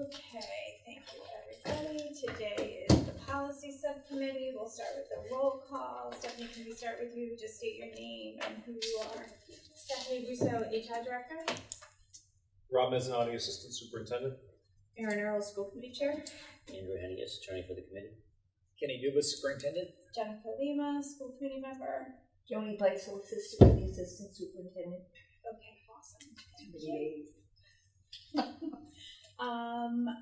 Okay, thank you everybody. Today is the policy subcommittee. We'll start with the roll call. Stephanie, can we start with you? Just state your name and who you are. Stephanie Russo, HR Director. Rob Mezzanotte, Assistant Superintendent. Erin Earl, School Committee Chair. Andrew Hennigas, Attorney for the Committee. Kenny Dubas, Superintendent. Jennifer Lima, School Committee Member. Joni Beitzel, Assistant Superintendent. Okay, awesome. Thank you.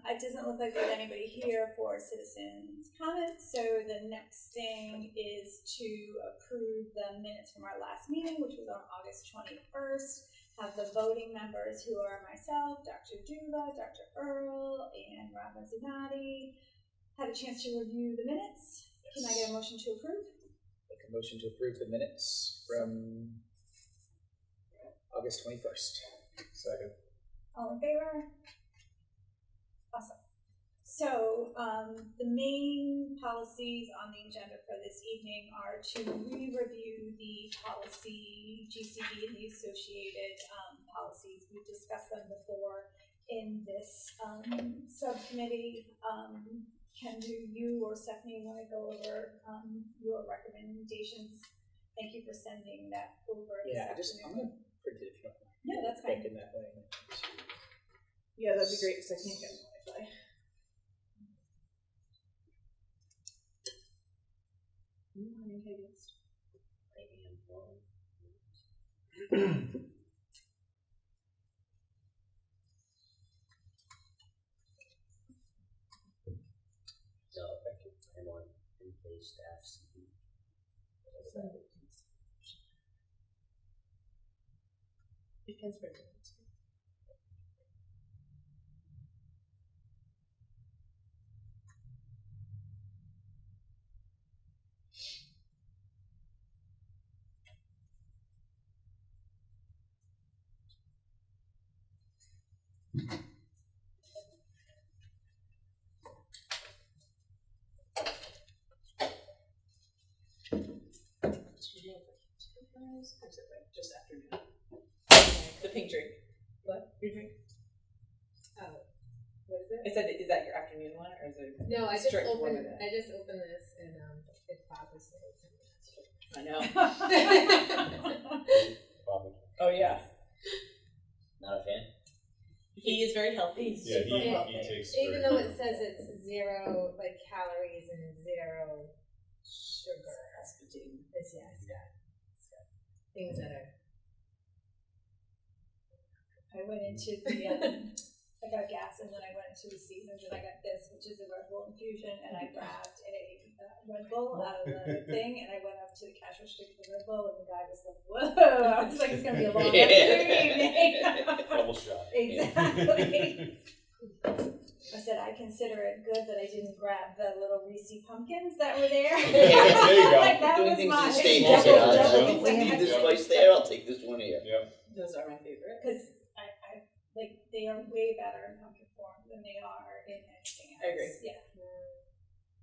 It doesn't look like there's anybody here for citizens' comments, so the next thing is to approve the minutes from our last meeting, which was on August 21st. Have the voting members, who are myself, Dr. Duva, Dr. Earl, and Rob Mezzanotte, had a chance to review the minutes. Yes. Can I get a motion to approve? Make a motion to approve the minutes from August 21st. Second. All in favor? Awesome. So the main policies on the agenda for this evening are to re-review the policy GCD and the associated policies. We've discussed them before in this subcommittee. Can you or Stephanie want to go over your recommendations? Thank you for sending that over. Yeah, I'm going to print it if you don't mind. No, that's fine. In that way. Yeah, that'd be great because I can't get Wi-Fi. So, thank you. I'm on NK staff CP. You can spread it. Just afternoon. The pink drink. What? Your drink? Oh, what is it? I said, is that your afternoon one, or is it? No, I just strict opened. one of it? I just opened this and it's Father's Day. I know. Bob. Oh yeah. Not a fan? He is very healthy. Yeah, Super he healthy. takes. Even though it says it's 0 like calories and 0 sugar. It's it's got things that are. I went into the, I got gas, and then I went into the Seasons, and I got this, which is a Red Bull infusion, and I grabbed a Red Bull out of the thing, and I went up to the cash register for the Red Bull, and the guy was like, whoa, I was like, it's going to be a long evening. Double shot. Exactly. I said, I consider it good that I didn't grab the little Reese pumpkins that were there. There you go. Like, that Doing was things my in stages. double We need this Yeah. place there, I'll take this one here. Yeah. Those are my favorite. Because I like, they are way better in pumpkin form than they are in anything else. I agree. Yeah.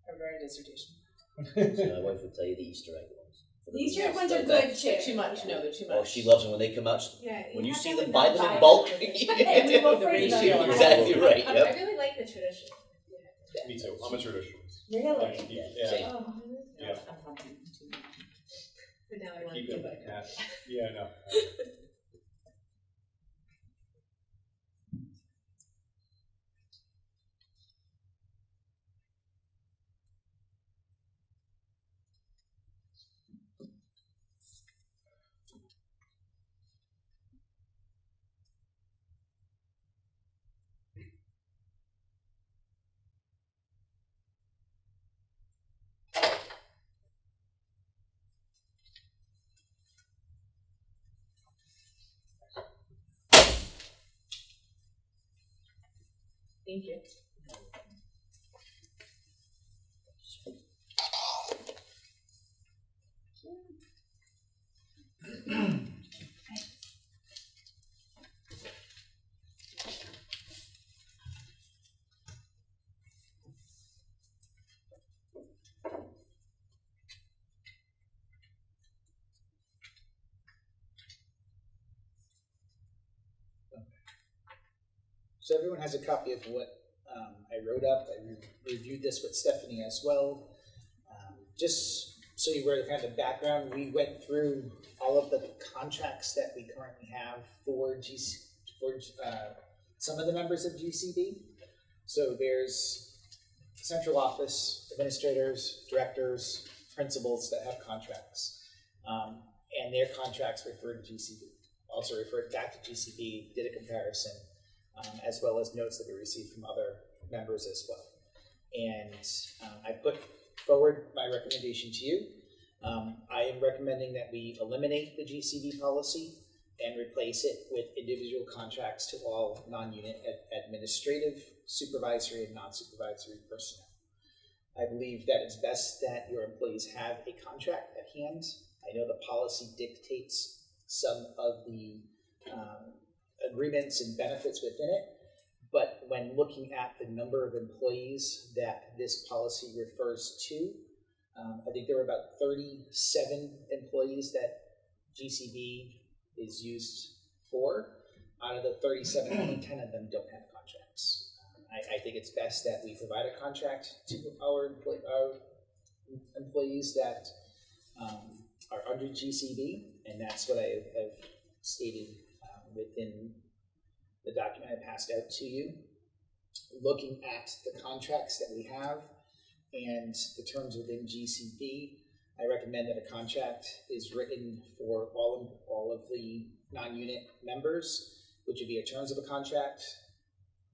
I wrote a dissertation. So my wife would tell you the Easter egg ones. The Easter egg Yeah, ones are that- good too. Too much. No, they're too much. Oh, she loves them when they come out. Yeah. When you have see to them, have buy them in the bulk. We will The freeze them. ratio. Exactly right, I yep. really like the tradition. Me too. I'm a traditionalist. Really? Yeah. Same. Oh. Yeah. I'm pumpkin too much. But now I want Keep to it. keep it. Yeah, no. Thank you. So everyone has a copy of what I wrote up, I reviewed this with Stephanie as well. Just so you were kind of the background, we went through all of the contracts that we currently have for some of the members of GCB. So there's central office, administrators, directors, principals that have contracts, and their contracts refer to GCB. Also referred back to GCB, did a comparison, as well as notes that we received from other members as well. And I put forward my recommendation to you. I am recommending that we eliminate the GCB policy and replace it with individual contracts to all non-unit administrative, supervisory, and non-supervisory personnel. I believe that it's best that your employees have a contract at hand. I know the policy dictates some of the agreements and benefits within it, but when looking at the number of employees that this policy refers to, I think there were about 37 employees that GCB is used for. Out of the 37, only 10 of them don't have contracts. I think it's best that we provide a contract to our employees that are under GCB, and that's what I have stated within the document I passed out to you. Looking at the contracts that we have and the terms within GCB, I recommend that a contract is written for all of the non-unit members, which would be a terms of a contract,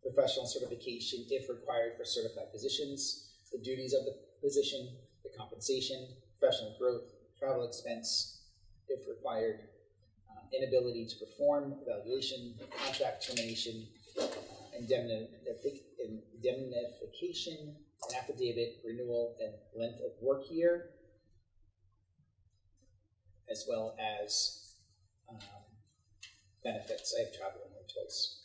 professional certification if required for certified positions, the duties of the position, the compensation, professional growth, travel expense if required, inability to perform, evaluation, contract termination, indemnification, an affidavit, renewal, and length of work year, as well as benefits. I have travel in my choice.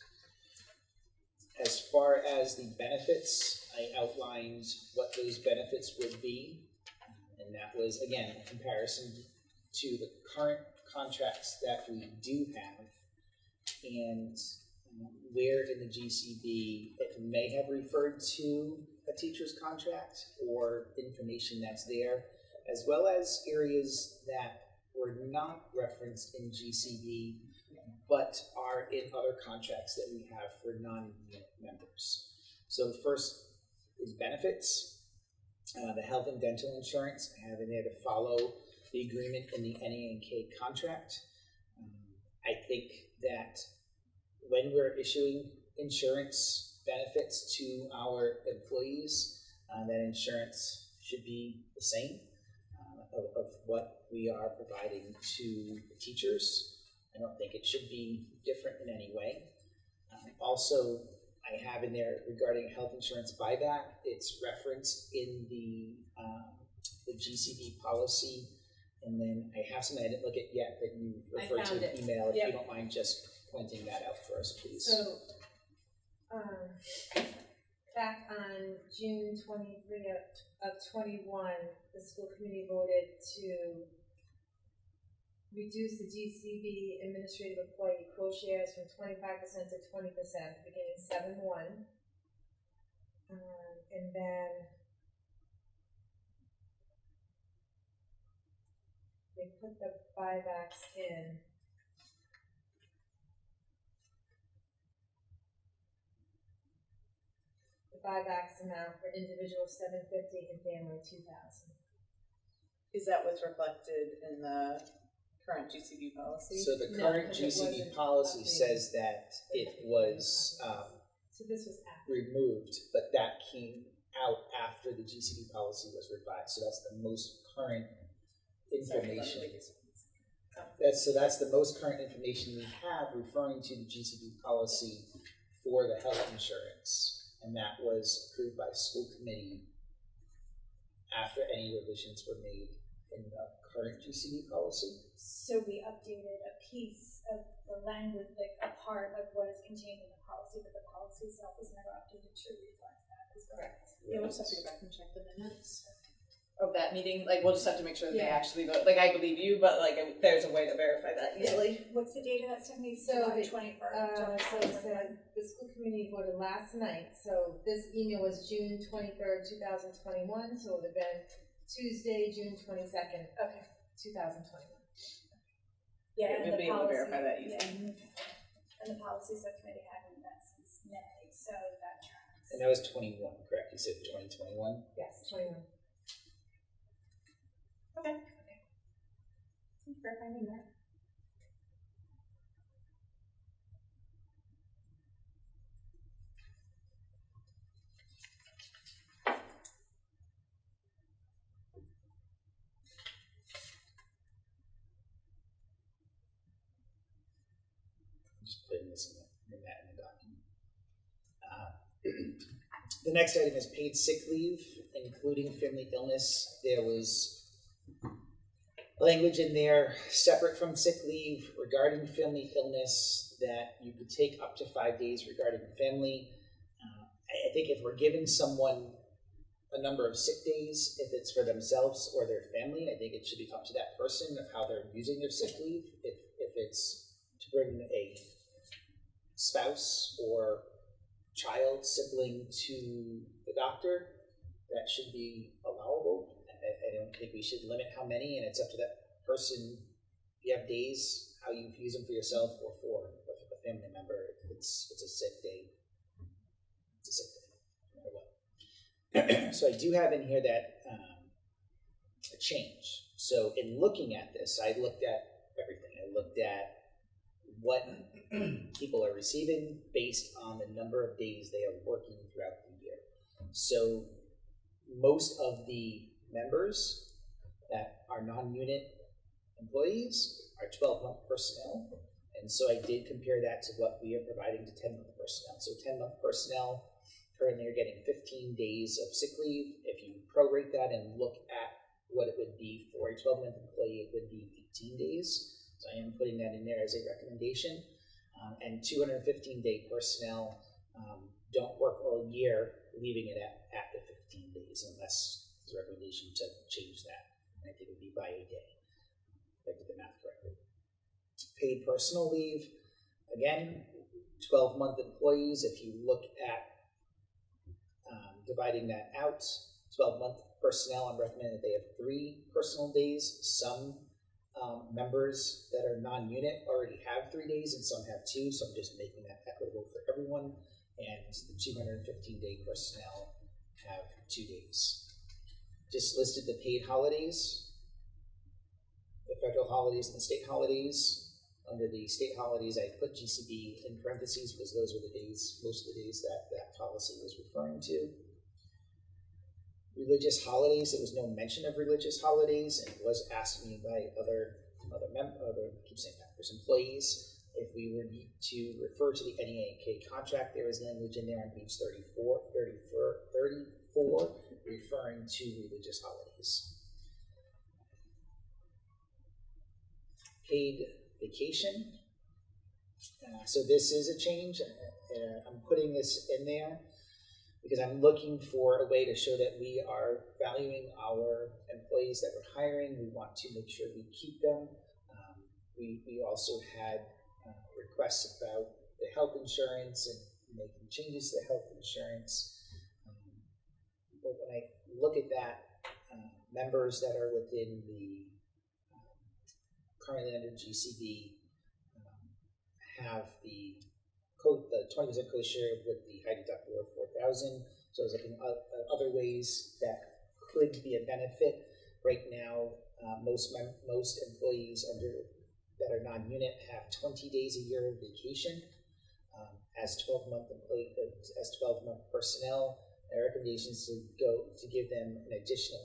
As far as the benefits, I outlined what those benefits would be, and that was, again, a comparison to the current contracts that we do have, and where in the GCB it may have referred to a teacher's contract or information that's there, as well as areas that were not referenced in GCB but are in other contracts that we have for non-unit members. So the first is benefits. The health and dental insurance I have in there to follow the agreement in the NANK contract. I think that when we're issuing insurance benefits to our employees, that insurance should be the same of what we are providing to the teachers. I don't think it should be different in any way. Also, I have in there regarding health insurance buyback, it's referenced in the GCB policy. And then I have something I didn't look at yet that you referred to in email. If you don't mind just pointing that out for us, please. So, back on June 23 of 21, the school committee voted to reduce the GCB administrative employee co-shares from 25% to 20%, beginning 7/1. And then they put the buybacks in. The buybacks amount for individuals $750 and family $2,000. Is that what's reflected in the current GCB policy? So the No, current because it GCB wasn't policy updated. says that it was So this was after. removed, but that came out after the GCB policy was revised. So that's the most current information. That's the most current information we have referring to the GCB policy for the health insurance, and that was approved by school committee after any revisions were made in the current GCB policy. So we updated a piece of the language, like a part of what is contained in the policy, but the policy itself was never updated to reflect that. Is correct. Yeah, we'll just have to go back and check the minutes. of that meeting, like, we'll just have to make sure that they Yeah. actually vote. Like, I believe you, but like, there's a way to verify that easily. What's the date of that, Stephanie? So July the- 21st. So it said the school committee voted last night, so this email was June 23rd, 2021, so it would have been Tuesday, June 22nd, Okay. 2021. Yeah, Yeah, and we'll the be able to policy, verify that easily. yeah, and the policy subcommittee hadn't met since May, so that tracks. And that was 21, correct? You said 2021? Yes, 21. Okay. Thanks for finding that. I'm just putting this in the document. The next item is paid sick leave, including family illness. There was language in there separate from sick leave regarding family illness that you could take up to 5 days regarding family. I think if we're giving someone a number of sick days, if it's for themselves or their family, I think it should be up to that person of how they're using their sick leave. If it's to bring a spouse or child, sibling to the doctor, that should be allowable. I don't think we should limit how many, and it's up to that person. If you have days, how you use them for yourself or for a family member. It's a sick day. It's a sick day, no matter what. So I do have in here that a change. So in looking at this, I looked at everything. I looked at what people are receiving based on the number of days they are working throughout the year. So most of the members that are non-unit employees are 12-month personnel. And so I did compare that to what we are providing to 10-month personnel. So 10-month personnel currently are getting 15 days of sick leave. If you prorate that and look at what it would be for a 12-month employee, it would be 18 days. So I am putting that in there as a recommendation. And 215-day personnel don't work all year, leaving it at the 15 days unless there's a recommendation to change that. And I think it would be by a day, if I did the math correctly. Paid personal leave, again, 12-month employees, if you look at dividing that out, 12-month personnel, I'm recommending that they have 3 personal days. Some members that are non-unit already have 3 days and some have 2, so I'm just making that equitable for everyone. And the 215-day personnel have 2 days. Just listed the paid holidays, the federal holidays and the state holidays. Under the state holidays, I put GCB in parentheses because those were the days, most of the days that that policy was referring to. Religious holidays, there was no mention of religious holidays, and it was asked me by other employees if we would need to refer to the NEAK contract. There is language in there on page 34 referring to religious holidays. Paid vacation. So this is a change. I'm putting this in there because I'm looking for a way to show that we are valuing our employees that we're hiring. We want to make sure we keep them. We also had requests about the health insurance and making changes to health insurance. But when I look at that, members that are within the currently under GCB have the 20% co-share with the high deductible of $4,000. So I was looking at other ways that could be a benefit. Right now, most employees that are non-unit have 20 days a year of vacation. As 12-month personnel, my recommendation is to give them an additional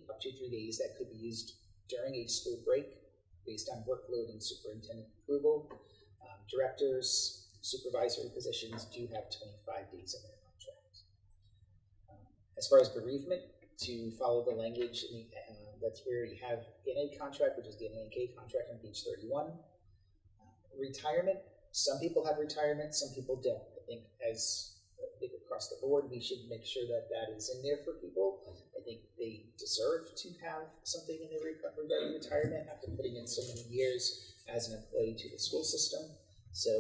up to 3 days that could be used during a school break based on workload and superintendent approval. Directors, supervisory positions do have 25 days in their contract. As far as bereavement, to follow the language, that's where you have NA contract, which is the NAK contract on page 31. Retirement, some people have retirement, some people don't. I think across the board, we should make sure that that is in there for people. I think they deserve to have something in their regarding retirement after putting in so many years as an employee to the school system. So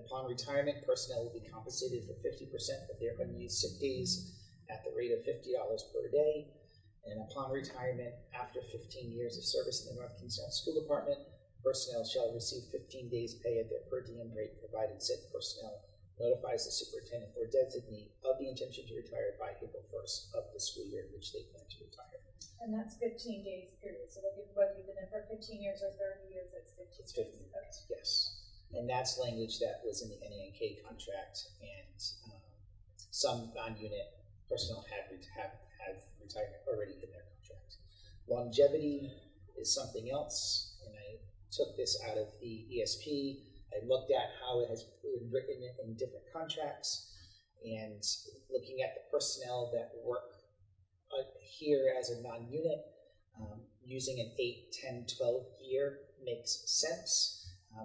upon retirement, personnel will be compensated for 50% of their unused sick days at the rate of $50 per day. And upon retirement, after 15 years of service in the North Kingstown School Department, personnel shall receive 15 days pay at their per diem rate, provided said personnel notifies the superintendent or designee of the intention to retire by April 1st of the school year in which they plan to retire. And that's 15 days period, so whether you've been in for 15 years or 30 years, that's 15 It's 15 days. days, yes. And that's language that was in the NK contract, and some non-unit personnel have retirement already in their contract. Longevity is something else, and I took this out of the ESP. I looked at how it has been written in different contracts, and looking at the personnel that work here as a non-unit, using an 8, 10, 12 year makes sense.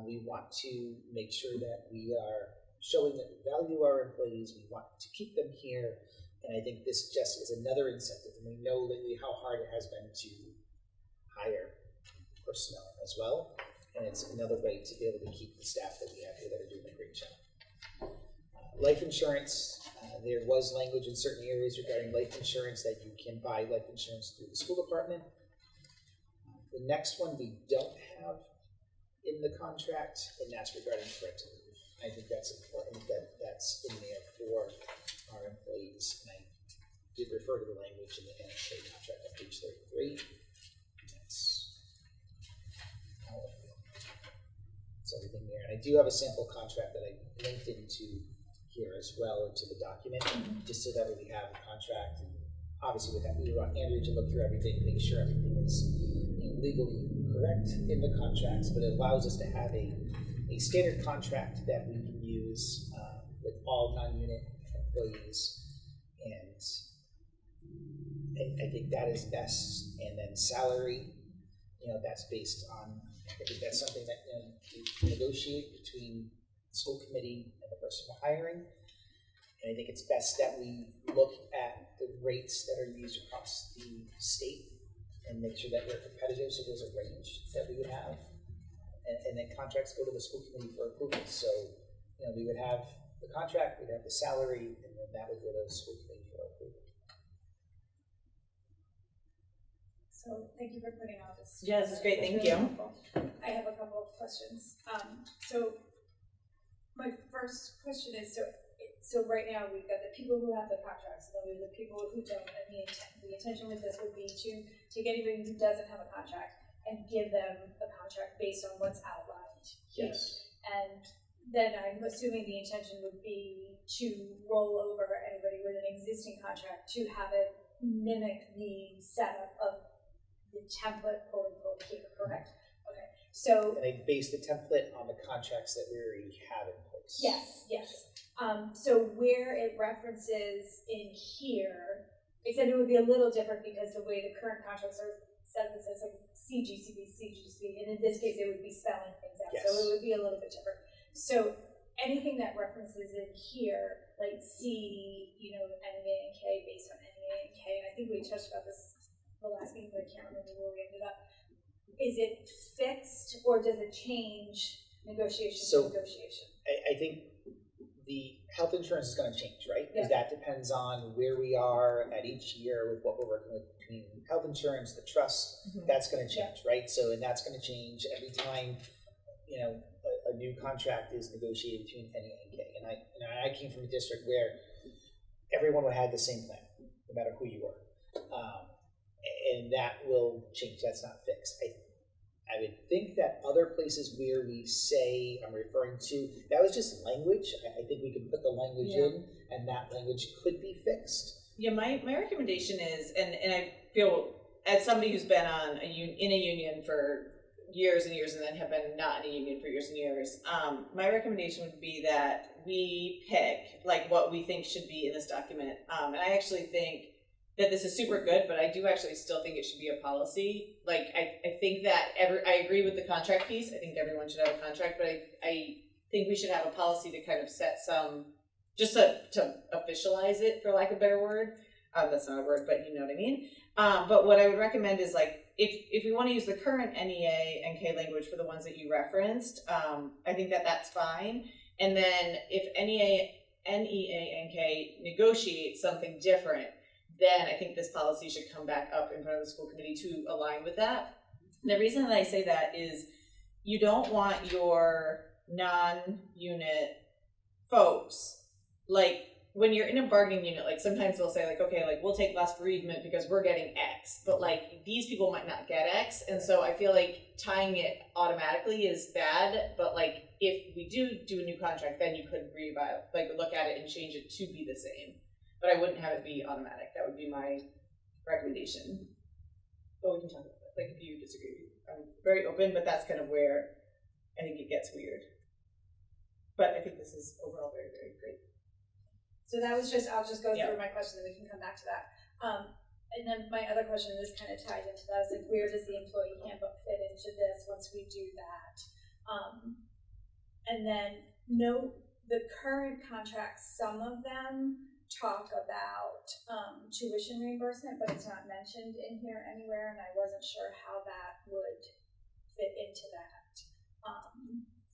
We want to make sure that we are showing that we value our employees, we want to keep them here, and I think this just is another incentive, and we know lately how hard it has been to hire personnel as well, and it's another way to be able to keep the staff that we have here that are doing a great job. Life insurance, there was language in certain areas regarding life insurance that you can buy life insurance through the school department. The next one we don't have in the contract, and that's regarding parental leave. I think that's important that that's in there for our employees, and I did refer to the language in the NSA contract on page 33. That's all of it. It's everything there. And I do have a sample contract that I linked into here as well, into the document, just so that we have a contract. And obviously, we want Andrew to look through everything, make sure everything is legally correct in the contracts, but it allows us to have a standard contract that we can use with all non-unit employees, and I think that is best. And then salary, that's based on, I think that's something that you negotiate between the school committee and the person we're hiring, and I think it's best that we look at the rates that are used across the state and make sure that we're competitive, so there's a range that we would have. And then contracts go to the school committee for approval. So, we would have the contract, we'd have the salary, and then that would go to the school committee for approval. So thank you for putting all this. Yeah, this is great, thank It's really you. helpful. I have a couple of questions. So my first question is, so right now we've got the people who have the contracts, and then we have the people who don't, and the intention with this would be to take anybody who doesn't have a contract and give them a contract based on what's outlined here. Yes. And then I'm assuming the intention would be to roll over anybody with an existing contract to have it mimic the setup of the template, quote unquote, here, correct? Okay, so. And they base the template on the contracts that we already have in place. Yes, yes. So where it references in here, except it would be a little different because the way the current contracts are set, it says like CGCB, and in this case it would be spelling things out. Yes. So it would be a little bit different. So anything that references in here, like C, NEA and K, based on NEA and K, and I think we touched about this the last meeting, but I can't remember where we ended up. Is it fixed or does it change negotiation to negotiation? I think the health insurance is going to change, right? Because Yeah. that depends on where we are at each year with what we're working with between health insurance, the trust. That's going to change, right? So, and that's going to change every time, a new contract is negotiated between NEA and K. And I came from a district where everyone had the same plan, no matter who you were. And that will change. That's not fixed. I would think that other places where we say, I'm referring to, that was just language. I think we can put the language in, and that language could be fixed. Yeah, my recommendation is, and I feel, as somebody who's been in a union for years and years and then have been not in a union for years and years, my recommendation would be that we pick like what we think should be in this document. And I actually think that this is super good, but I do actually still think it should be a policy. Like, I think that I agree with the contract piece. I think everyone should have a contract, but I think we should have a policy to kind of set some, just to officialize it, for lack of a better word. That's not a word, but you know what I mean. But what I would recommend is like, if we want to use the current NEA, NK language for the ones that you referenced, I think that that's fine. And then if NEA, NK negotiates something different, then I think this policy should come back up in front of the school committee to align with that. And the reason that I say that is you don't want your non-unit folks, like when you're in a bargaining unit, like sometimes they'll say like, okay, like we'll take less bereavement because we're getting X, but like these people might not get X. And so I feel like tying it automatically is bad, but like if we do a new contract, then you could look at it and change it to be the same. But I wouldn't have it be automatic. That would be my recommendation. But we can talk about it, like if you disagree. I'm very open, but that's kind of where I think it gets weird. But I think this is overall very, very great. So that was just, I'll just go Yeah. through my question and we can come back to that. And then my other question, this kind of ties into that, is like, where does the employee handbook fit into this once we do that? And then note the current contracts, some of them talk about tuition reimbursement, but it's not mentioned in here anywhere, and I wasn't sure how that would fit into that.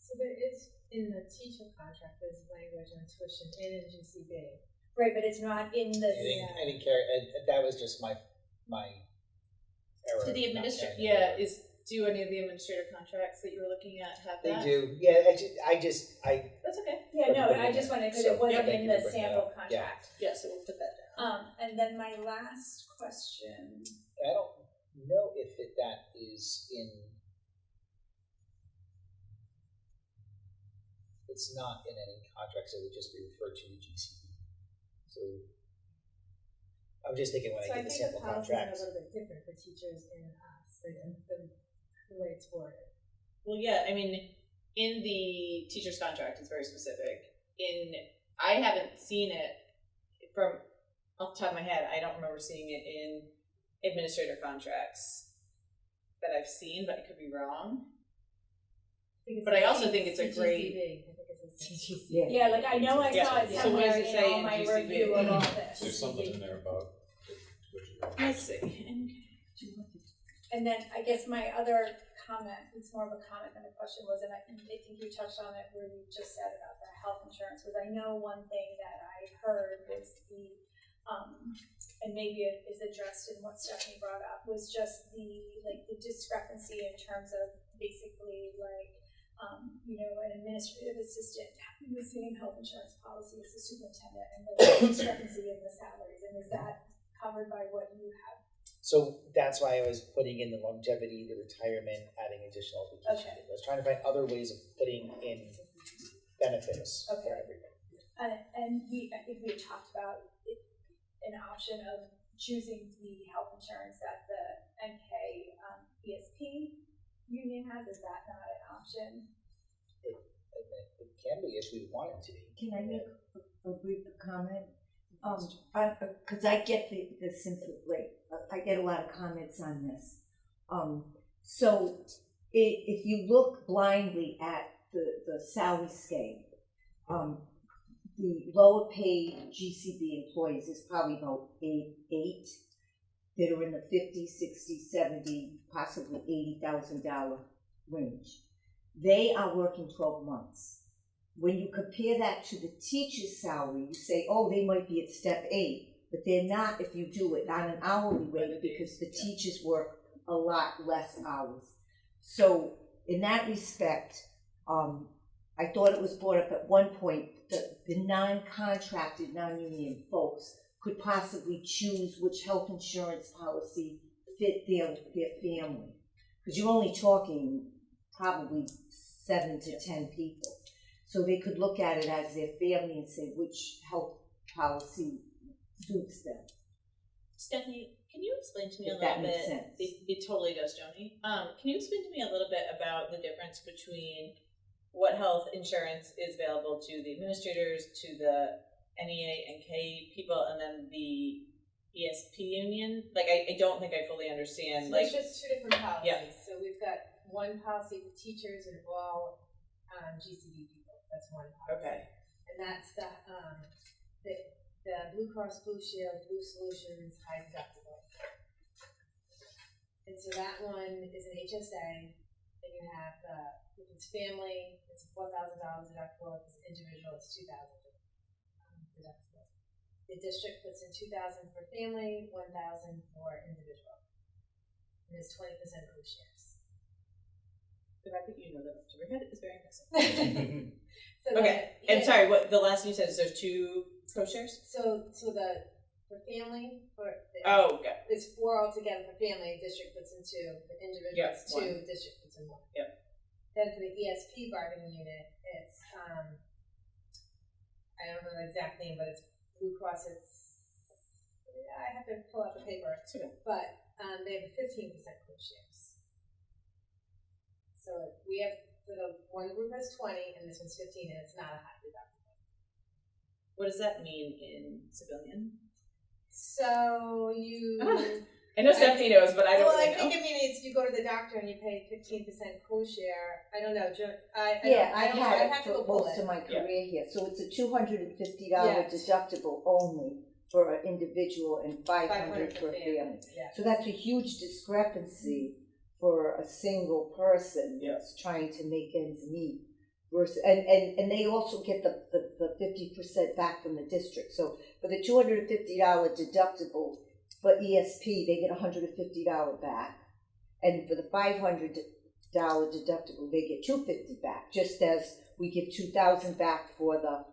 So there is, in the teacher contract, there's language on tuition in GCB. Right, but it's not in the. I didn't care, and that was just my error. Do the of not administrator, carrying it over. do any of the administrative contracts that you were looking at have They that? do, yeah, I just, That's okay. Yeah, no, I just wanted, because it So, wasn't thank in you the for bringing it sample up. contract. Yeah, so we'll put that down. And then my last question, I don't know if that is in. It's not in any contracts, it would just be referred to the GCP. So I'm just thinking when So I I get the think the sample policies are a contracts. little bit different for teachers and us, and the way it's worded. Well, yeah, I mean, in the teacher's contract, it's very specific. I haven't seen it from off the top of my head. I don't remember seeing it in administrator contracts that I've seen, but I could be wrong. But I also think it's a great. I think it's CGCB. yeah, like I know I Yeah. saw it So somewhere what does it in say all in my GCB? review of all this. There's something in there about the tuition. Let's see. And then I guess my other comment, it's more of a comment than a question, was, and I think you touched on it where you just said about the health insurance, was I know one thing that I heard was the, and maybe it is addressed in what Stephanie brought up, was just the discrepancy in terms of basically an administrative assistant having the same health insurance policy as the superintendent, and the discrepancy in the salaries, and is that covered by what you have? So that's why I was putting in the longevity, the retirement, adding additional vacation. Okay. I was trying to find other ways of putting in benefits for Okay. everybody. And I think we had talked about an option of choosing the health insurance that the NK ESP union has. Is that not an option? It can be if we want it to be. Can I make a brief comment? Because I get the simple, I get a lot of comments on this. So if you look blindly at the salary scale, the lower paid GCB employees is probably about eight that are in the $50,000, $60,000, $70,000, possibly $80,000 range. They are working 12 months. When you compare that to the teacher's salary, you say, oh, they might be at step 8, but they're not if you do it on an hourly rate because the teachers work a lot less hours. So in that respect, I thought it was brought up at one point that the non-contracted, non-union folks could possibly choose which health insurance policy fit their family. Because you're only talking probably 7 to 10 people. So they could look at it as their family and say which health policy suits them. Stephanie, can you explain to me If a that little makes bit? sense. It totally does, Joni. Can you explain to me a little bit about the difference between what health insurance is available to the administrators, to the NEA and K people, and then the ESP union? Like, I don't think I fully understand. So Like, it's just two different policies. Yeah. So we've got one policy for teachers and all GCB people. That's one policy. okay, And that's the the Blue Cross Blue Shield, Blue Solutions, high deductible. And so that one is an HSA. Then you have if it's family, it's a $4,000 deductible. If it's individual, it's $2,000 deductible. The district puts in $2,000 for family, $1,000 for individual. And it's 20% cruise shares. The fact that you know that off the top of your head is very impressive. So Okay, and sorry, what the last thing you said is there's 2 co-shares? So the for family Oh, okay. it's 4 altogether for family. District puts in 2. For individuals, Yep, 2. District puts in 1. Yep. Then for the ESP bargaining unit, it's I don't know the exact name, but it's Blue Cross. I have to pull out the paper, but they have 15% cruise shares. So we have for the one group has 20, and this one's 15, and it's not a high deductible. What does that mean in civilian? So you. I know Stephanie knows, but I don't Well, really I think know. it means you go to the doctor and you pay 15% co-share. I don't know. I had have it to go for pull most it. of my Yeah. career here, so it's a $250 Yeah. deductible only for an individual and 500 for a family. Yeah. So that's a huge discrepancy for a single person Yeah. that's trying to make ends meet. Versus, and they also get the 50% back from the district. So for the $250 deductible for ESP, they get $150 back, and for the $500 deductible, they get $250 back. Just as we give $2,000 back for the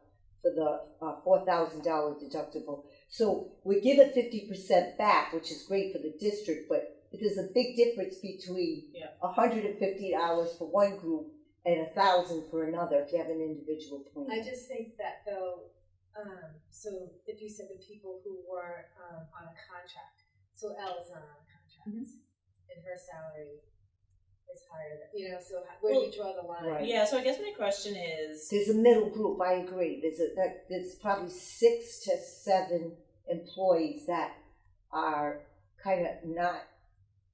$4,000 deductible. So we give it 50% back, which is great for the district, but there's a big difference between $150 for one group and $1,000 for another if you have an individual plan. I just think that though, so if you said the people who were on a contract, so Elle's not on a contract, and her salary is higher than, so where do you draw the line? Right. Yeah, so I guess my question is, There's a middle group. I agree. There's probably 6 to 7 employees that are kind of not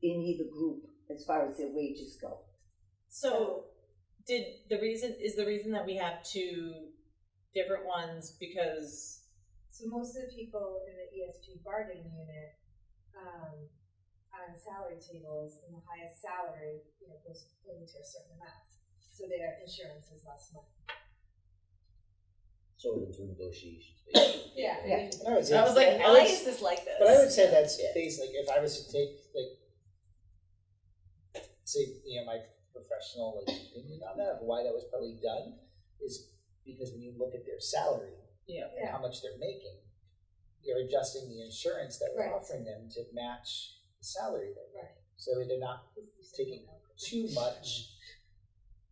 in either group as far as their wages go. so is the reason that we have 2 different ones because So most of the people in the ESP bargaining unit on salary tables, in the highest salary, goes into a certain amount. So their insurance is less money. Sort of through negotiations, basically. Yeah. And I would say I was like, why is this like this? But I would say that's Yeah. basically, if I was to take, say, my professional opinion on that, of why that was probably done, is because when you look at their salary and how much they're making, you're adjusting the insurance that we're Right. offering them to match the salary they're Right. making. So they're not taking too much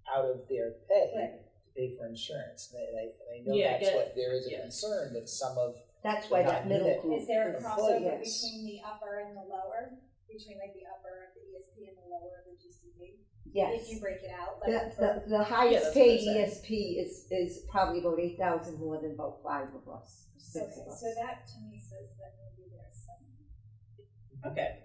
out of their pay to pay for insurance. And I know Yeah, I that's get it. what there is a Yeah. concern that some of That's why that middle Not group. Is there a is- crossover yes. between the upper and the lower? Between like the upper of the ESP and the lower of the GCB? Yes. If you break it out, like for, The Yeah, highest that's paid what I'm ESP is probably about 8,000 more than about 5 of us, 6 okay, of us. so that to me says that maybe there's some. Okay.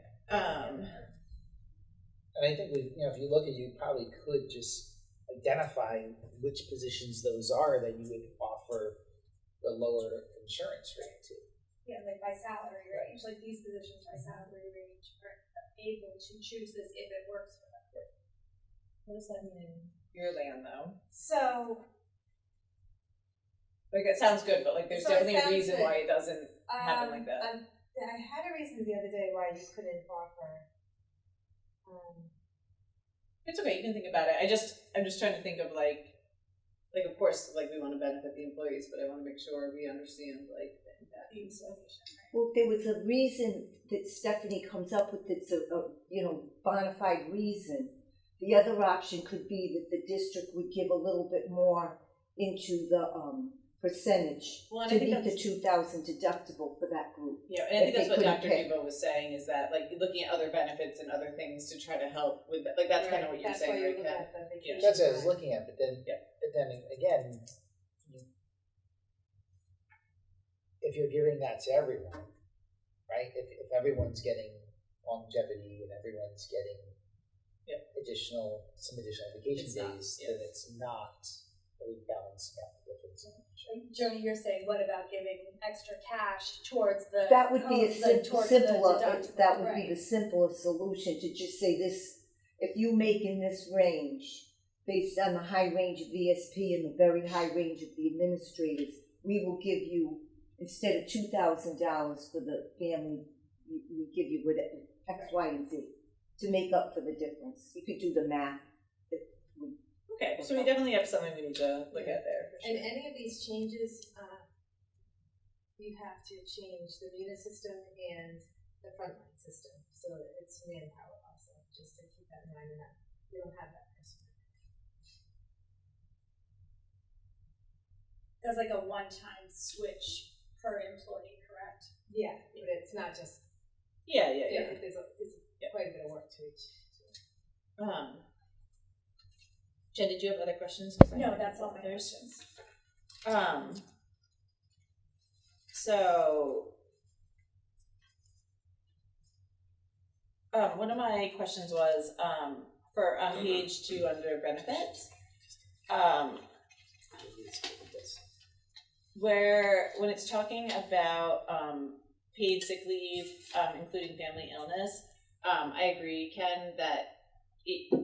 And I think if you look at, you probably could just identify which positions those are that you would offer the lower insurance rate to. Yeah, like by salary range, like these positions by salary range are able to choose this if it works for them. What does that mean in your land though? So, Like it sounds good, but like there's So it definitely a sounds reason good. why it doesn't happen like that. I had a reason the other day why you couldn't offer. It's okay, you can think about it. I'm just trying to think of like of course like we want to benefit the employees, but I want to make sure we understand like the impact and stuff. Well, there was a reason that Stephanie comes up with. It's a bona fide reason. The other option could be that the district would give a little bit more into the percentage Well, and to I think meet the that's- 2,000 deductible for that group. Yeah, and I think If that's they what couldn't Dr. pick. Dubo was saying is that like looking at other benefits and other things to try to help with that. Like that's kind of what you're That's saying, why you right, look Kat? at the vacation. That's what I was time. looking at, but then again, if you're giving that to everyone, right? If everyone's getting longevity and everyone's getting some additional vacation It's not, days, yeah. then it's not really balancing out the difference in insurance. Joni, you're saying, what about giving extra cash towards the? That would be a towards the simpler, deductible, that would be right. the simplest solution, to just say this, if you make in this range, based on the high range of VSP and the very high range of the administrators, we will give you, instead of $2,000 for the family, we give you with X, Y, and Z, to make up for the difference. You could do the math. Okay, so we definitely have something we need to look at there. For And sure. any of these changes, you have to change the munis system and the frontline system, so it's manpower also, just to keep that in mind, and that we don't have that person. That's like a one-time switch per employee, correct? Yeah, but it's not just, Yeah. there's quite a bit of work to each. Jen, did you have other questions? 'Cause I No, have that's all my others. questions. So, one of my questions was, for on page 2 under benefits, where, when it's talking about, paid sick leave, including family illness, I agree, Ken, that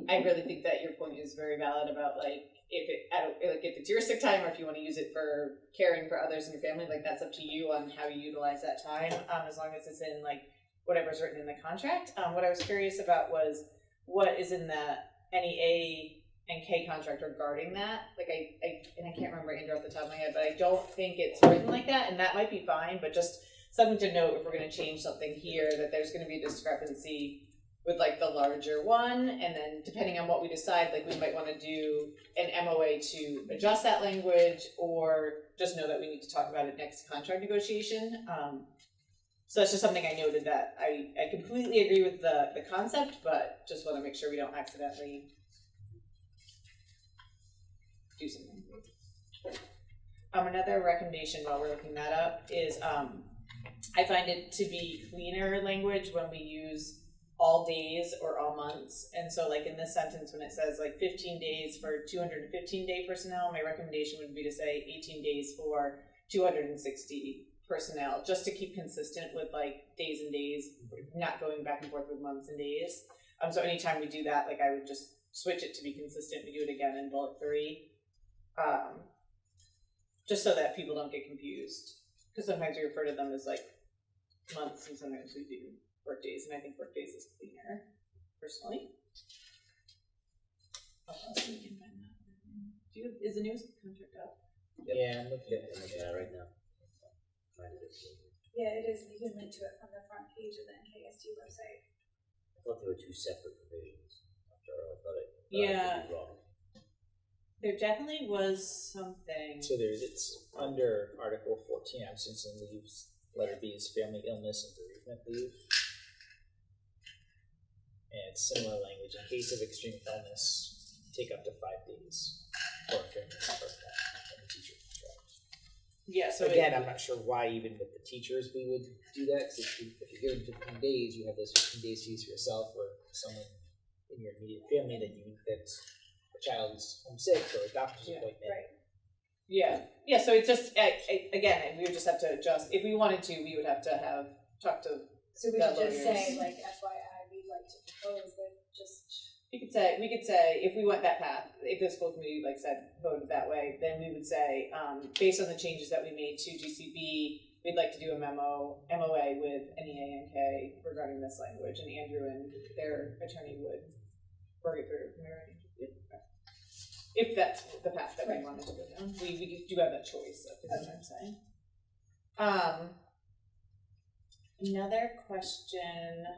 I really think that your point is very valid about, like, if it's your sick time, or if you want to use it for caring for others in your family, like, that's up to you on how you utilize that time, as long as it's in, like, whatever's written in the contract. What I was curious about was what is in the NEA and K contract regarding that. Like, I can't remember, Andrew, off the top of my head, but I don't think it's written like that, and that might be fine, but just something to note if we're going to change something here, that there's going to be a discrepancy with, like, the larger one, and then depending on what we decide, like, we might want to do an MOA to adjust that language, or just know that we need to talk about it next contract negotiation. So that's just something I noted, that I completely agree with the concept, but just want to make sure we don't accidentally do something. Another recommendation while we're looking that up is, I find it to be cleaner language when we use all days or all months. And so, like, in this sentence, when it says, like, 15 days for 215-day personnel, my recommendation would be to say 18 days for 260 personnel, just to keep consistent with, like, days and days, not going back and forth with months and days. So anytime we do that, like, I would just switch it to be consistent. We do it again in bullet 3. Just so that people don't get confused. Because sometimes we refer to them as, like, months, and sometimes we do work days, and I think work days is cleaner, personally. Is the news contract up? Yeah, I'm looking at it. Yeah, right now. Yeah, it is. You can link to it from the front page of the NKSD website. I thought there were 2 separate provisions. After all, I thought I Yeah. could be wrong. There definitely was something. So it's under Article 14, absence and leaves. Letter B is family illness and bereavement leave. And it's similar language. In case of extreme illness, take up to 5 days for a family member in the teacher contract. Yeah, so Again, I'm not sure why even with the teachers we would do that, because if you're given 15 days, you have those 15 days to use for yourself or someone in your immediate family that's a child's homesick or a doctor's appointment. Right. Yeah, so it's just, again, we would just have to adjust. If we wanted to, we would have to have talked to. So we the should just lawyers. say, like, FYI, we'd like to propose that just. We could say if we went that path, if the school committee, like, said voted that way, then we would say, based on the changes that we made to GCB, we'd like to do a MOA with NEA and K regarding this language, and Andrew and their attorney would work it through. Am I right? If that's the path that we wanted to go down, we do have that choice. Is what I'm saying. Another question.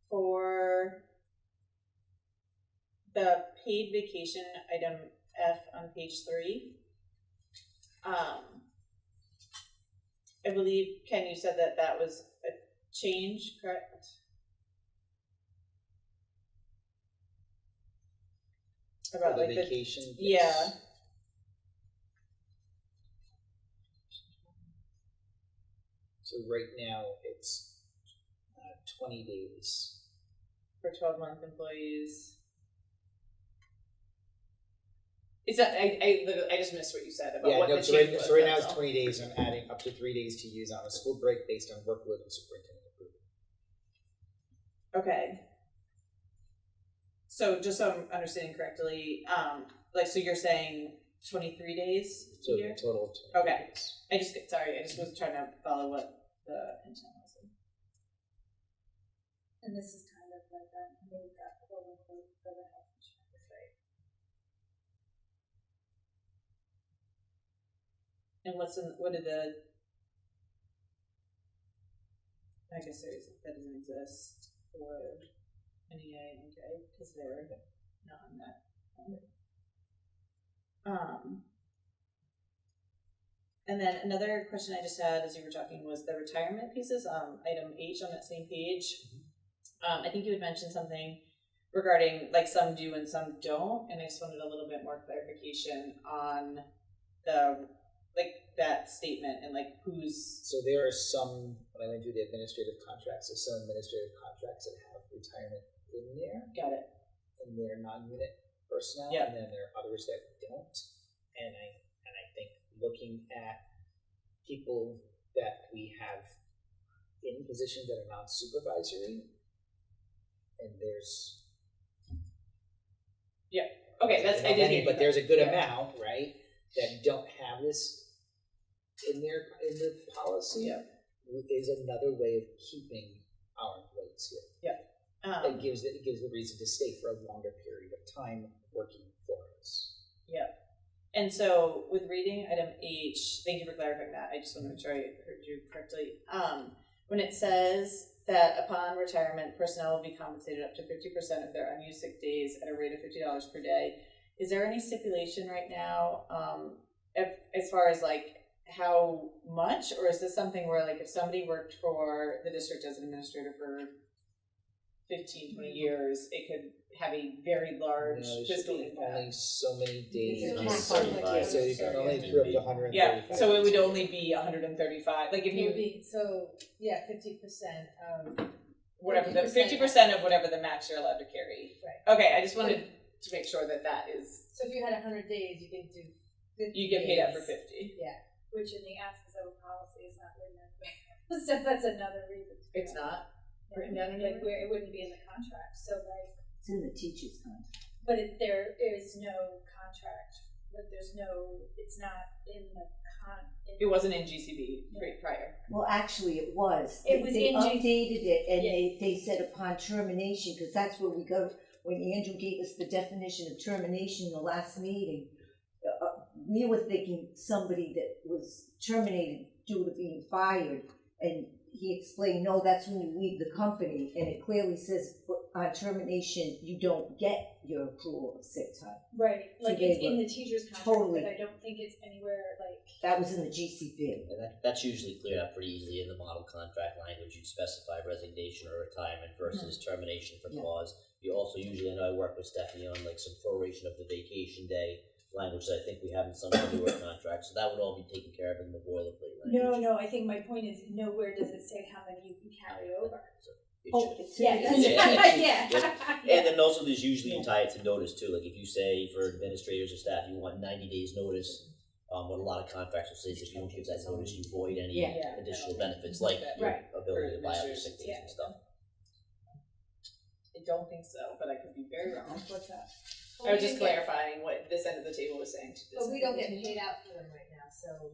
For the paid vacation item F on page 3, I believe, Ken, you said that was a change, correct? About, For the like, vacation. yeah. So right now it's 20 days for 12-month employees. It's not, I just missed what you said about Yeah, what no, the so change right, was. so right now that's it's all. 20 days, I'm adding up to 3 days to use on a school break based on workload and superintendent approval. Okay. So just so I'm understanding correctly, like, so you're saying 23 days So a a year? total of 20 Okay. days. I just was trying to follow what the intent was. And this is kind of like a make-up, quote unquote, for the health insurance, right? And what did the, I guess that doesn't exist for NEA and NK, because they're not on that. And then another question I just had as you were talking was the retirement pieces, item H on that same page. I think you had mentioned something regarding like some do and some don't, and I just wanted a little bit more clarification on the that statement and like who's. So there are some, when I went through the administrative contracts, there's some administrative contracts that have retirement in there, Got it. and they're non-unit personnel, Yep. and then there are others that don't. And I think looking at people that we have in positions that are non-supervisory, and there's Okay, that's I not did many, hear but that. there's a good Yeah. amount, right, that don't have this in their policy. Yeah. Is another way of keeping our employees here. It gives the reason to stay for a longer period of time working for us. And so with reading item H, thank you for clarifying that. I just want to make sure I heard you correctly. When it says that upon retirement, personnel will be compensated up to 50% of their unused sick days at a rate of $50 per day. Is there any stipulation right now, as far as like how much, or is this something where like if somebody worked for the district as an administrator for 15, 20 years, it could have a very large There should fiscal be impact? only so many days. It's a in cap a on certain it, year, yeah. so you can only accrue up to 135. Yeah, so it would only be 135. Like if It would you be, so, yeah, 50% of, whatever the 50% 50% of whatever the max you're allowed to carry. Right. Okay, I just wanted to make sure that is so if you had 100 days, you could do 50 you get paid out for days. 50. Yeah. Which in the absence of a policy is not written that way. So that's another reason. to do It's it. not Yeah, written down like anywhere? where it wouldn't be in the contract, so like, It's in the teacher's contract. but there is no contract, like there's no, it's not in the It wasn't in GCB prior. Well, actually, it was. It was They in G- updated it, and Yeah. they said upon termination, because that's where we go, when Andrew gave us the definition of termination in the last meeting, we were thinking somebody that was terminated due to being fired, and he explained, no, that's when you leave the company, and it clearly says on termination, you don't get your accrual of sick time. Right, like they it's in were the teacher's contract, totally- but I don't think it's anywhere like, That was in the GCB. And that's usually cleared up pretty easily in the model contract language. You'd specify resignation or retirement versus termination for Yeah. cause. You also usually, I know I work with Stephanie on like some proration of the vacation day language that I think we have in some of the newer contracts. So that would all be taken care of in the boilerplate language. no, I think my point is nowhere does it say how many you can carry over. So it Oh, should. it's Yeah, in that's, the- yeah. And then also there's usually you tie it to notice too. Like if you say for administrators or staff you want 90 days notice, what a lot of contracts will say is if you don't give that notice, you void any Yeah. additional benefits like your Right. ability to buy out your For sick days yeah. and stuff. I don't think so, but I could be very wrong. What's that? I was just clarifying what this end of the table was saying to this. But we end don't of the get table. paid out for them right now, so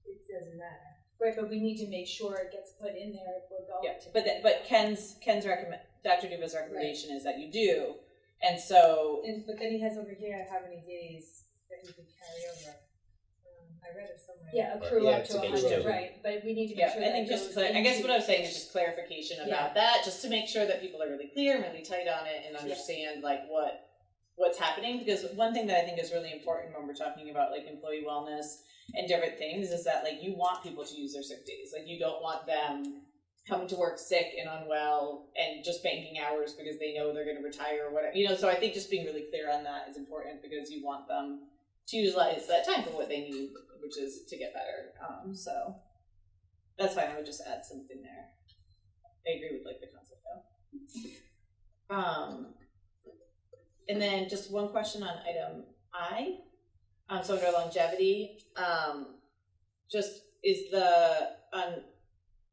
it doesn't matter. Right, but we need to make sure it gets put in there if we're going Yeah, to. but Ken's recommend Dr. Duva's recommendation is that you do, and so But then he has over here how many days that you can carry over. I read it somewhere. Yeah, accrue Yeah, up it's to a a page hundred, two. right, but we need to make yeah, sure I that think just goes I guess into- what I was saying is just clarification about that, just to make sure that people are really clear and really tight on it and understand like what's happening. Because one thing that I think is really important when we're talking about like employee wellness and different things is that like you want people to use their sick days. Like you don't want them coming to work sick and unwell and just banking hours because they know they're going to retire or whatever. You know, so I think just being really clear on that is important because you want them to utilize that time for what they need, which is to get better. So that's fine. I would just add something there. I agree with like the concept And then just one question on item I, so under longevity, just is the, I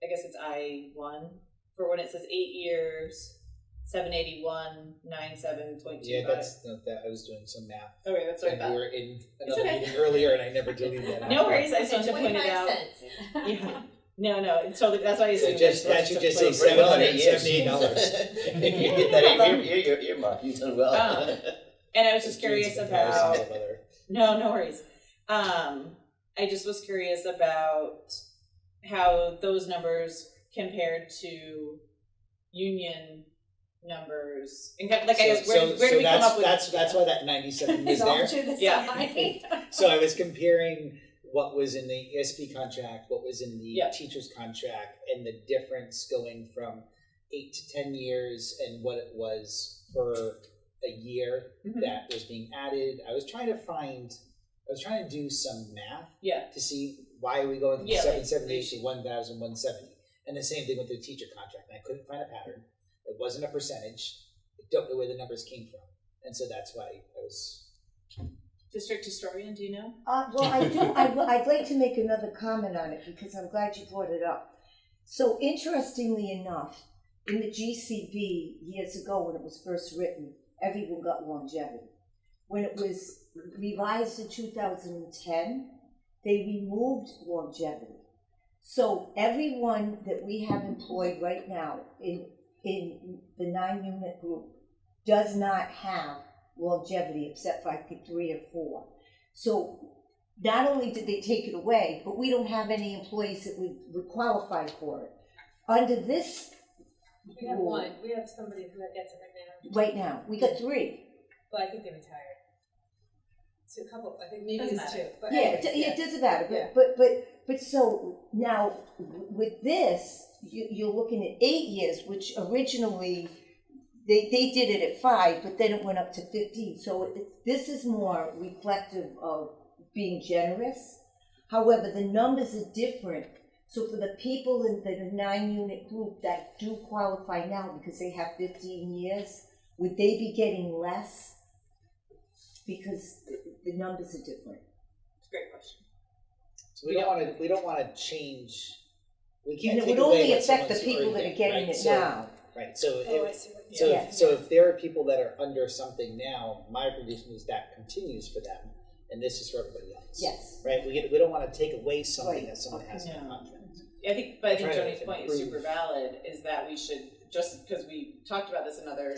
guess it's I1, for when it says 8 years, 781, 97.25. Yeah, that's that. I was doing some math. Okay, that's what I And thought. we were in another okay. meeting earlier, and I never deleted that. No worries, I just wanted to point it 25 out. cents. Yeah. No, it's totally, that's why I So assumed. just that should just say $778. You get that earmark, you've done well. And I was just curious about, Other. no worries. I just was curious about how those numbers compared to union numbers. And like, I guess, where do we come up with? That's why that 97 was It's all there. to the Yeah. side. So I was comparing what was in the ESP contract, what was in the Yeah. teacher's contract, and the difference going from 8 to 10 years and what it was per a year Mhm. that was being added. I was trying to do some math Yeah. to see why are we going from Yeah, 778 like- to 1,170. And the same thing with the teacher contract. And I couldn't find a pattern. It wasn't a percentage. I don't know where the numbers came from. And so that's why I was... District historian, do you know? Well, I do. I'd like to make another comment on it because I'm glad you brought it up. So interestingly enough, in the GCB years ago when it was first written, everyone got longevity. When it was revised in 2010, they removed longevity. So everyone that we have employed right now in the 9-unit group does not have longevity except for I think 3 or 4. So not only did they take it away, but we don't have any employees that would qualify for it. Under this We have rule, one. We have somebody who gets it right now. right now, we got 3. But I think they retired. So a couple. I think maybe Doesn't it's matter. 2. But Yeah, anyways, it doesn't matter, Yeah. but so now with this, you're looking at 8 years, which originally they did it at 5, but then it went up to 15. So this is more reflective of being generous. However, the numbers are different. So for the people in the 9-unit group that do qualify now because they have 15 years, would they be getting less? Because the numbers are different. It's a great question. So we don't want to change... We And can't it take would away only what affect the someone's people that already are getting right? it So- now. Right, so Oh, if, I see what you mean. so if there are people that are under something now, my recommendation is that continues for them, and this is for everybody else. Yes. Right, we don't want to take away something Right. that someone has in their No. contract. I think Trying to Joni's point is super improve. valid, is that we should, just because we talked about this in other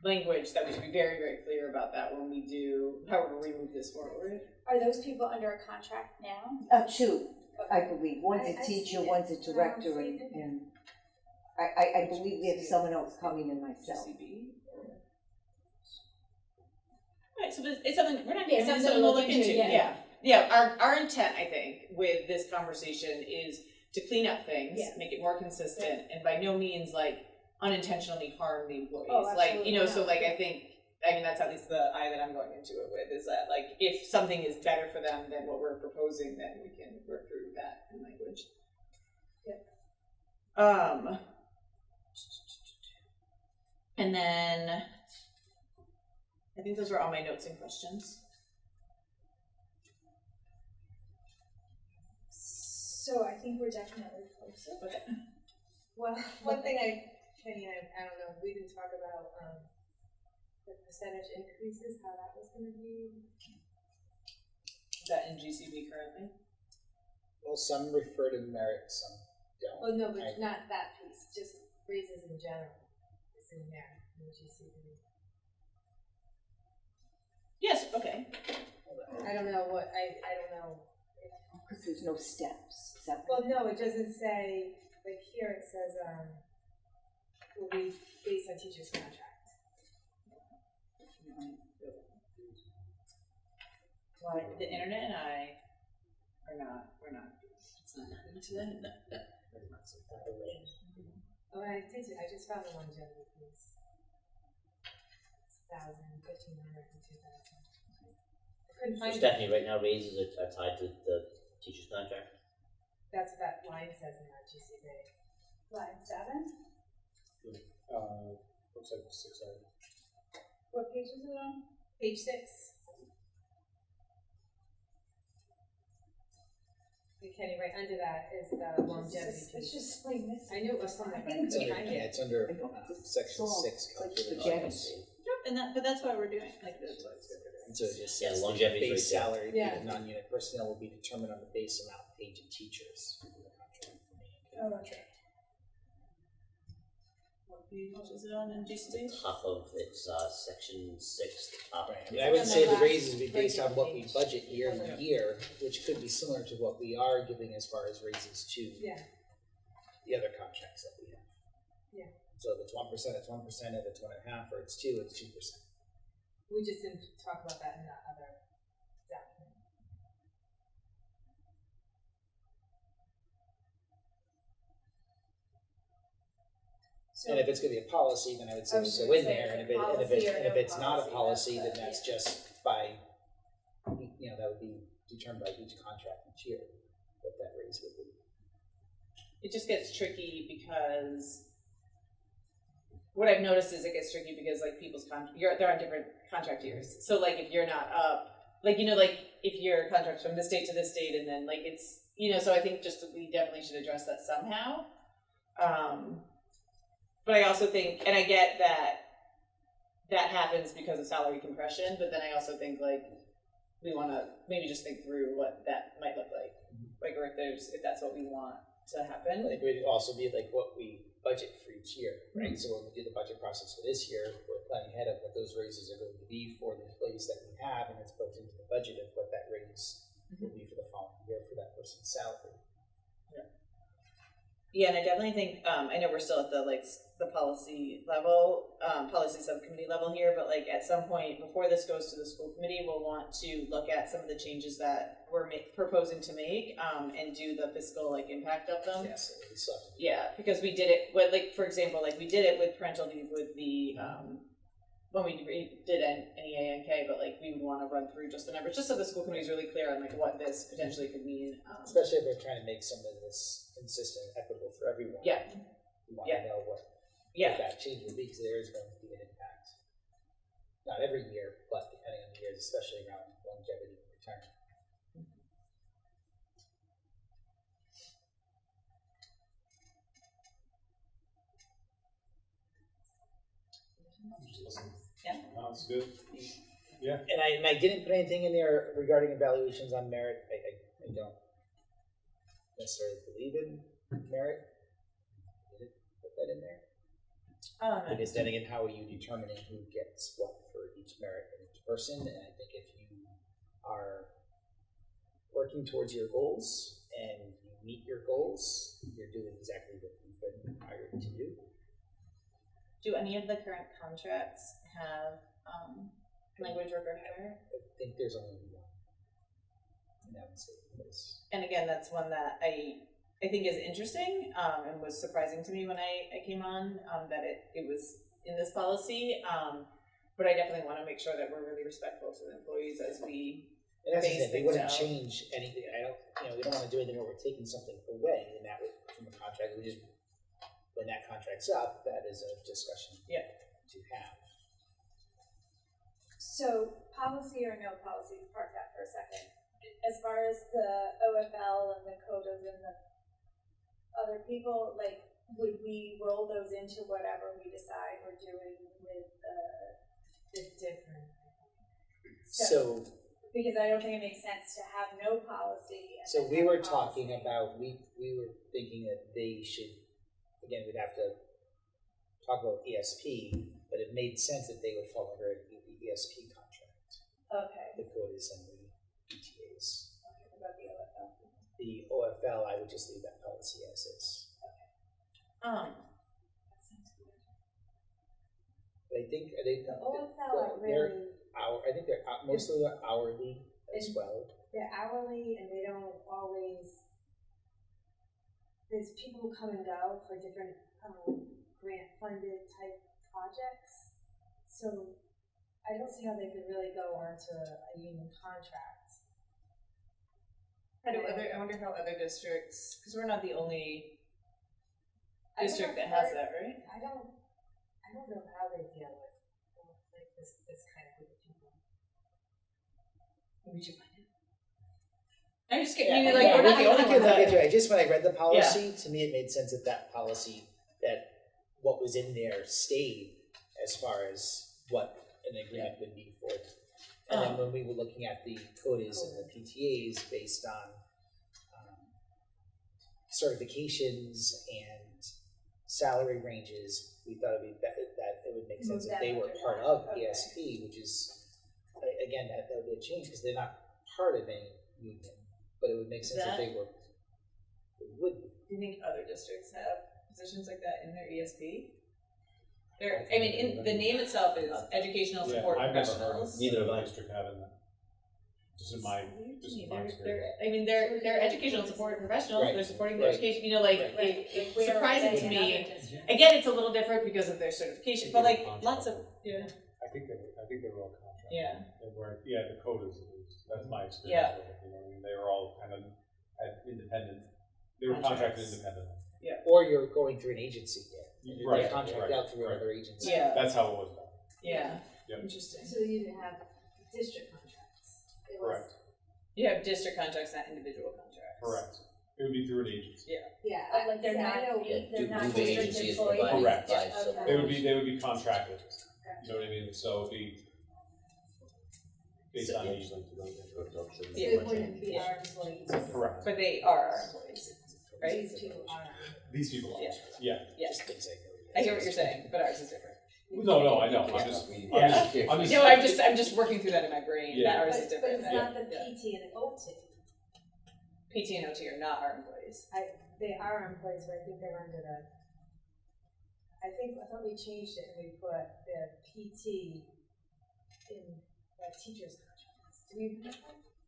language, that we should be very, very clear about that when we do, however we move this forward. Are those people under a contract now? 2, I believe. One's I a see teacher, it. one's a I don't director, see it. and I believe we have someone else coming in myself. GCB. Right, so it's something, we're not, Yeah, it's something something to we'll look look into, into, yeah. Yeah, our intent, I think, with this conversation is to clean up things, Yeah. make it more consistent, and by no means like unintentionally harm the employees. Oh, Like, you know, so absolutely like I mean, that's at least the eye that I'm going into it with, is that like, if something is better for them than what we're proposing, then we can work through that in language. And then, I think those were all my notes and questions. So I think we're definitely closer. Okay. Well, one thing Kenny and I don't know, we didn't talk about the percentage increases, how that was going to be. Is that in GCB currently? Well, some refer to merit, some don't. Oh, no, but I- not that piece, just raises in general is in there, in the GCB. Yes, okay. I don't know what, I don't know. Because there's no steps. Is that Well, no, it doesn't say, like here it says, will be based on teacher's contract. The internet and I are not, we're not, it's not happening today. Oh, I just found the longevity piece. 1,000, 1,500, and 2,000. I couldn't So find it. Stephanie, right now raises are tied to the teacher's contract? That's what that line says in that GCB. Line 7? Looks like 6 items. What page is it on? Page 6. And Kenny, right under that is the longevity It's piece. just like missing. I knew it was something, but It's under, I yeah, it's under I don't think section so. 6. Like calculated spaghetti. policy. Yep, but that's why we're doing it like this. And so it just Yeah, says the longevity's base right there. salary Yeah. of non-unit personnel will be determined on the base amount paid to teachers in the contract. Oh. Contract. What page is it on in GCD? Top of it's section 6, the top. Right, I mean, I would say the last raises would be based on what we page. budget year to year, which could be similar to what we are giving as far as raises to yeah, the other contracts that we have. Yeah. So if it's 1%, it's 1%, if it's 1.5, or it's 2, it's 2%. we just didn't talk about that in that other document. And if it's gonna be a policy, then I would say I was so gonna in say there, it's and a if it, and if policy it, or and if no it's not a policy, policy, that's then that's yeah. just by, that would be determined by each contract each year, what that raise would be. It just gets tricky because what I've noticed is it gets tricky because like people's they're on different contract years. So like if you're not up, like like if your contract's from this date to this date, and then like it's so I think just we definitely should address that somehow. But I also think, and I get that happens because of salary compression, but then I also think like we want to maybe just think through what that might look like, or if that's what we want to happen. It would also be like what we budget for each year, right? So when we do the budget process for this year, we're planning ahead of what those raises are going to be for the employees that we have, and it's built into the budget of what that raise will be for the following year for that person's salary. Yeah, and I definitely think I know we're still at the the policy level, policy subcommittee level here, but like at some point before this goes to the school committee, we'll want to look at some of the changes that we're proposing to make and do the fiscal impact of them. Yes, we still have to do Yeah, because we did it with for example, we did it with parental leave with the when we did NEANK, but we would want to run through just the numbers, just so the school committee is really clear on what this potentially could mean. especially if we're trying to make some of this consistent and equitable for everyone. Yeah. We want to know what that change will be, because there is going to be an impact. Not every year, but depending on the years, especially around longevity and retirement. Yeah. Sounds good. And I didn't put anything in there regarding evaluations on merit. I don't necessarily believe in merit. I didn't put that in there. Because then again, how are you determining who gets what for each merit and each person? And I think if you are working towards your goals and you meet your goals, you're doing exactly what you've been hired to do. Do any of the current contracts have language worker hire? I think there's only one. And that one's taking place. And again, that's one that I think is interesting and was surprising to me when I came on that it was in this policy. But I definitely want to make sure that we're really respectful to the employees as we And that's the phase thing, we things wouldn't out. change anything. I don't, we don't want to do anything where we're taking something away, and that would, from a contract, we just, when that contract's up, that is a discussion to have. So policy or no policy, park that for a second. As far as the OFL and the CODAs and the other people, would we roll those into whatever we decide we're doing with It's different. So, because I don't think it makes sense to have no policy. And so then we have were a talking policy. about, we were thinking that they should, again, we'd have to talk about ESP, but it made sense that they would fall under the ESP contract, Okay. the quotas and the PTAs. Okay, what about the OFL? The OFL, I would just leave that policy as is. That sounds good. But I think, are they, The OFL are they're really, I think they're mostly hourly as well. they're hourly and they don't always, there's people who come and go for different grant funded type projects. So I don't see how they could really go onto a union contract. I wonder how other districts, because we're not the only I district that haven't has heard- that, right? I don't know how they deal with like this kind of group of people. We should find out. I'm just kidding. Yeah, Like, yeah, we're not the we only can ones look that. into it. Just when I read the policy, to me it made sense that policy, that what was in there stayed as far as what an agreement would be for. And then when we were looking at the quotas and the PTAs based on certifications and salary ranges, we thought it'd be better that it would make sense if they were part of ESP, which is, again, that would be a change because they're not part of any union, but it would make sense if they were. It would be. Do you think other districts have positions like that in their ESP? I mean, the name itself is Educational Support I've never heard Professionals. of Neither have I. district having that. Just in my experience. They're educational support professionals. Right. They're supporting the Right. education. You know, like Right. it's surprising to me. Again, it's a little different because of their certification, but like lots of I think they were all contracted. Yeah. They were, the quotas at least. That's my experience. Yeah. With it, you know what I mean? They were all kind of independent. They were contracted Contracts. independently. Or you're going through an agency, You're Right, contract right, out through right. another agency. Yeah. That's how it was done. Yeah. Yep. Interesting. So you didn't have district contracts. It was, Correct. You have district contracts, not individual contracts. Correct. It would be through an agency. yeah, Oh, like they're I not, know, they're not Duve district agency is employees. providing Correct. by Okay. sub- They would be contracted. You know what I mean? So it'd be based on age length of so Yeah. it wouldn't be our employees. Correct. But they are our employees, right? These people are. These people are. Yeah. Yeah. Yeah. Just things like that. I hear what you're saying, but ours is different. No, I know. I'm just. No, I'm just working through that in my brain. Yeah. That ours But is different. it's not the PT and OT. PT and OT are not our employees. They are our employees, but I think they're under the, I thought we changed it and we put the PT in the teacher's contracts. Do we?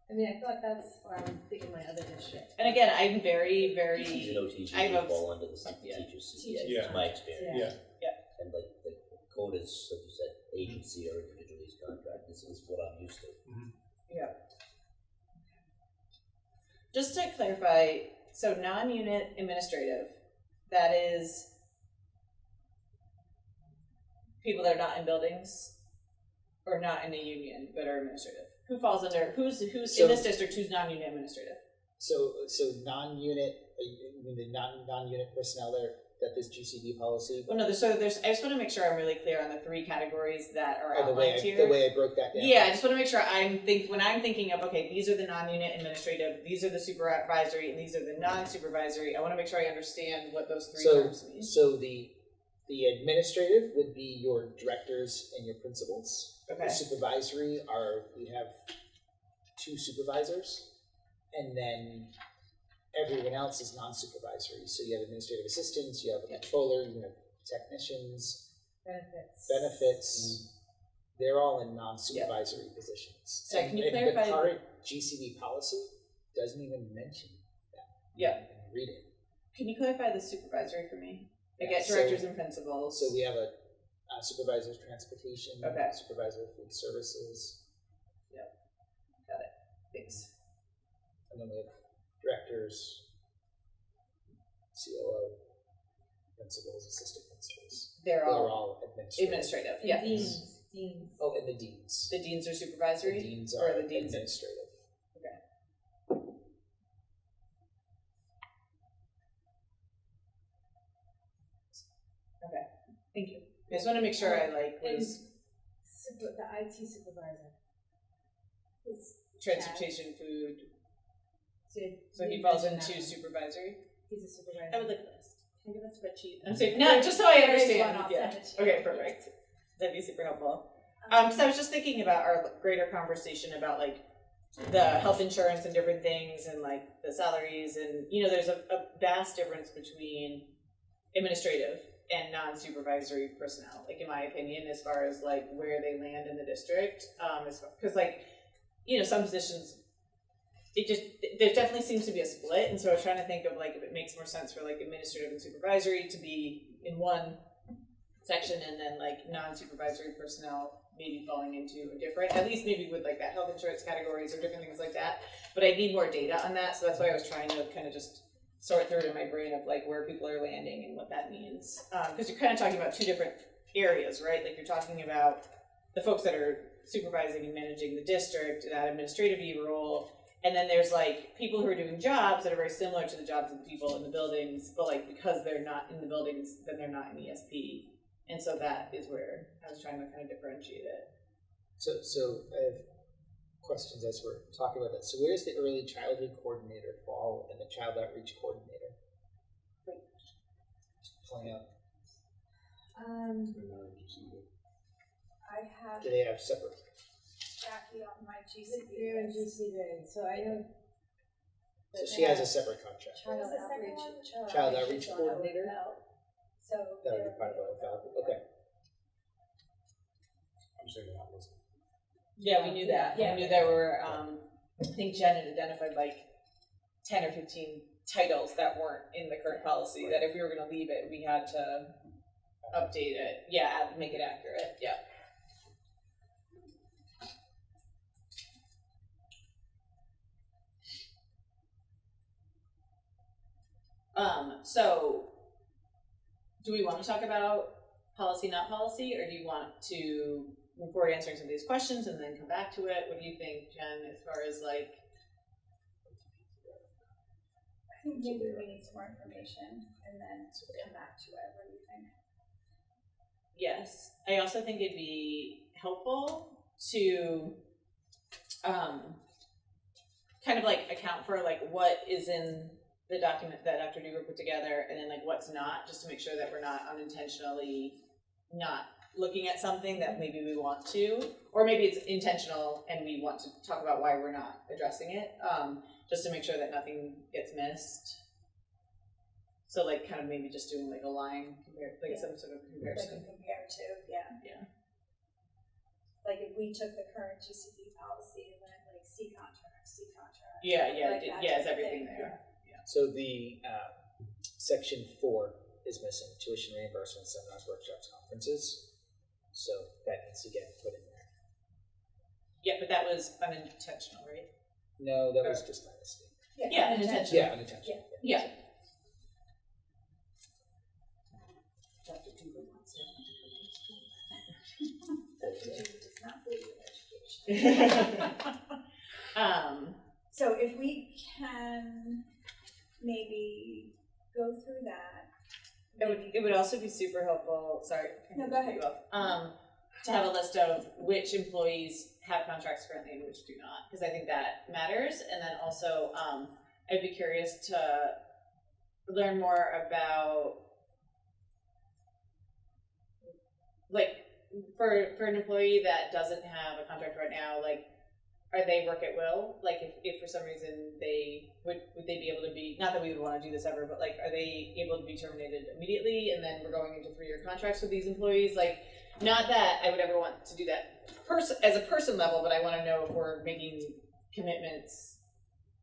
I mean, I thought that's why I'm thinking my other district. And again, I'm very, PTs very. and OTs I usually have a- fall under the Yeah. teachers' Teachers. CBA, Yeah. is my experience. Yeah. And like the quotas, like you said, agency or individually contract, this is what I'm used to. Just to clarify, so non-unit administrative, that is people that are not in buildings or not in a union but are administrative. Who falls under, who's in this district, who's non-unit administrative? So non-unit, you mean the non-unit personnel there, that this GCB policy? Well, no, so there's, I just want to make sure I'm really clear on the three categories that are Oh, the way outlined here. the way I broke that down. Yeah, I just want to make sure when I'm thinking of, okay, these are the non-unit administrative, these are the supervisory, and these are the non-supervisory, I want to make sure I understand what those three terms mean. So the administrative would be your directors and your principals. Okay. The supervisory we have 2 supervisors, and then everyone else is non-supervisory. So you have administrative assistants, you have a controller, you have technicians, benefits. They're all in non-supervisory positions. So can you and clarify- the current GCB policy doesn't even mention that. Yeah. You can read it. Can you clarify the supervisory for me? I Yeah, get so- directors and principals. So we have a supervisor of transportation, Okay. supervisor of food services, Thanks. and then we have directors, COO, principals, assistant principals. They're They're all all administrative. administrative, yeah. Deans. Oh, and the deans. The deans are The supervisory? deans or are the deans administrative. Thank you. I just want to make sure I was The IT supervisor. transportation, food, Did so he we falls mention into that? supervisory. He's a supervisor. I would like a list. Can I get a spreadsheet? I'm saying, no, just so I There is understand. one, I'll Yeah. send it to you. Okay, perfect. That'd be super helpful. Because I was just thinking about our greater conversation about like the health insurance and different things and like the salaries and there's a vast difference between administrative and non-supervisory personnel, like in my opinion, as far as like where they land in the district. Because like some positions, there definitely seems to be a split, and so I was trying to think of like if it makes more sense for like administrative and supervisory to be in one section, and then like non-supervisory personnel maybe falling into a different, at least maybe with like that health insurance categories or different things like that. But I need more data on that, so that's why I was trying to kind of just sort through it in my brain of like where people are landing and what that means. Because you're kind of talking about two different areas, right? Like you're talking about the folks that are supervising and managing the district, that administrative role, and then there's like people who are doing jobs that are very similar to the jobs of the people in the buildings, but like because they're not in the buildings, then they're not in ESP. And so that is where I was trying to kind of differentiate it. So I have questions as we're talking about that. So where's the early childhood coordinator fall and the child outreach coordinator? Just pulling up. I have Do they have separate? Jackie on my They're in GCB list. GCB, so I know. So she has a separate contract. What was Child the second outreach. one? Child outreach is on coordinator? OFL. So That would be they're- part of OFL. Okay. I'm saying that was. Yeah, we knew that. Yeah. We knew there were, I think Jen had identified like 10 or 15 titles that weren't in the current policy, that if we were gonna leave it, we had to update it. Yeah, make it accurate, yeah. So, do we want to talk about policy, not policy, or do you want to move forward answering some of these questions and then come back to it? What do you think, Jen, as far as like, I think maybe we need some more information and then come back to it. What do you think? yes, I also think it'd be helpful to kind of like account for like what is in the document that Dr. Dewar put together and then like what's not, just to make sure that we're not unintentionally not looking at something that maybe we want to, or maybe it's intentional and we want to talk about why we're not addressing it, just to make sure that nothing gets missed. So like kind of maybe just doing like a line, like some sort of Like comparison. compared to, yeah. Yeah. Like if we took the current GCP policy and then like C contract. Yeah, like that yeah, it's type of everything thing. there. So the section 4 is missing: tuition reimbursement, seminars, workshops, conferences. So that needs to get put in there. Yeah, but that was unintentional, right? No, that was just my mistake. Yeah, unintentional. Yeah, unintentional. Yeah. Does not believe in education. um, So if we can maybe go through that. it would also be super helpful, sorry. No, go ahead. To have a list of which employees have contracts currently and which do not, because I think that matters. And then also, I'd be curious to learn more about, like, for an employee that doesn't have a contract right now, like, are they work at will? Like, if for some reason they would they be able to be, not that we would want to do this ever, but like, are they able to be terminated immediately? And then we're going into 3-year contracts with these employees. Like, not that I would ever want to do that as a person level, but I want to know if we're making commitments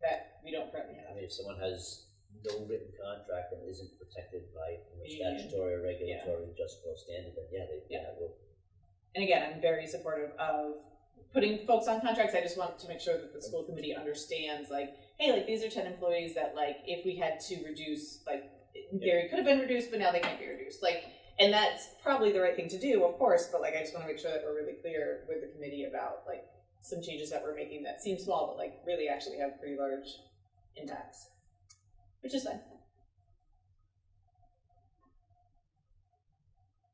that we don't currently I have. mean, if someone has no written contract and isn't protected by Yeah. statutory or regulatory justifiable standard, then Yeah. will. And again, I'm very supportive of putting folks on contracts. I just want to make sure that the school committee understands, like, hey, like, these are 10 employees that, like, if we had to reduce, like, in theory could have been reduced, but now they can't be reduced. Like, and that's probably the right thing to do, of course, but, like, I just want to make sure that we're really clear with the committee about, like, some changes that we're making that seem small, but, like, really actually have pretty large impacts, which is fine.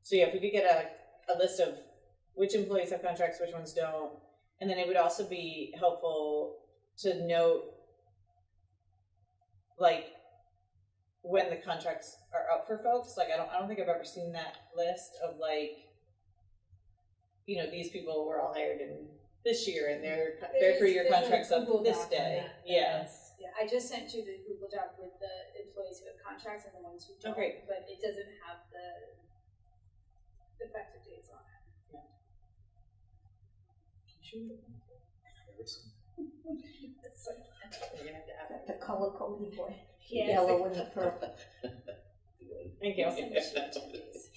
So yeah, if we could get a list of which employees have contracts, which ones don't, and then it would also be helpful to note, like, when the contracts are up for folks. Like, I don't think I've ever seen that list of, like, you know, these people were all hired in this year and their 3-year There's a contracts up Google this Doc on day. that. Yeah. Yeah, I just sent you the Google Doc with the employees who have contracts and the ones who don't. great. But it doesn't have the effective dates on it. It's like, You're gonna have to add it. The color coded one, yeah, yellow and the purple. Thank you. I'll send it to you in 10 days.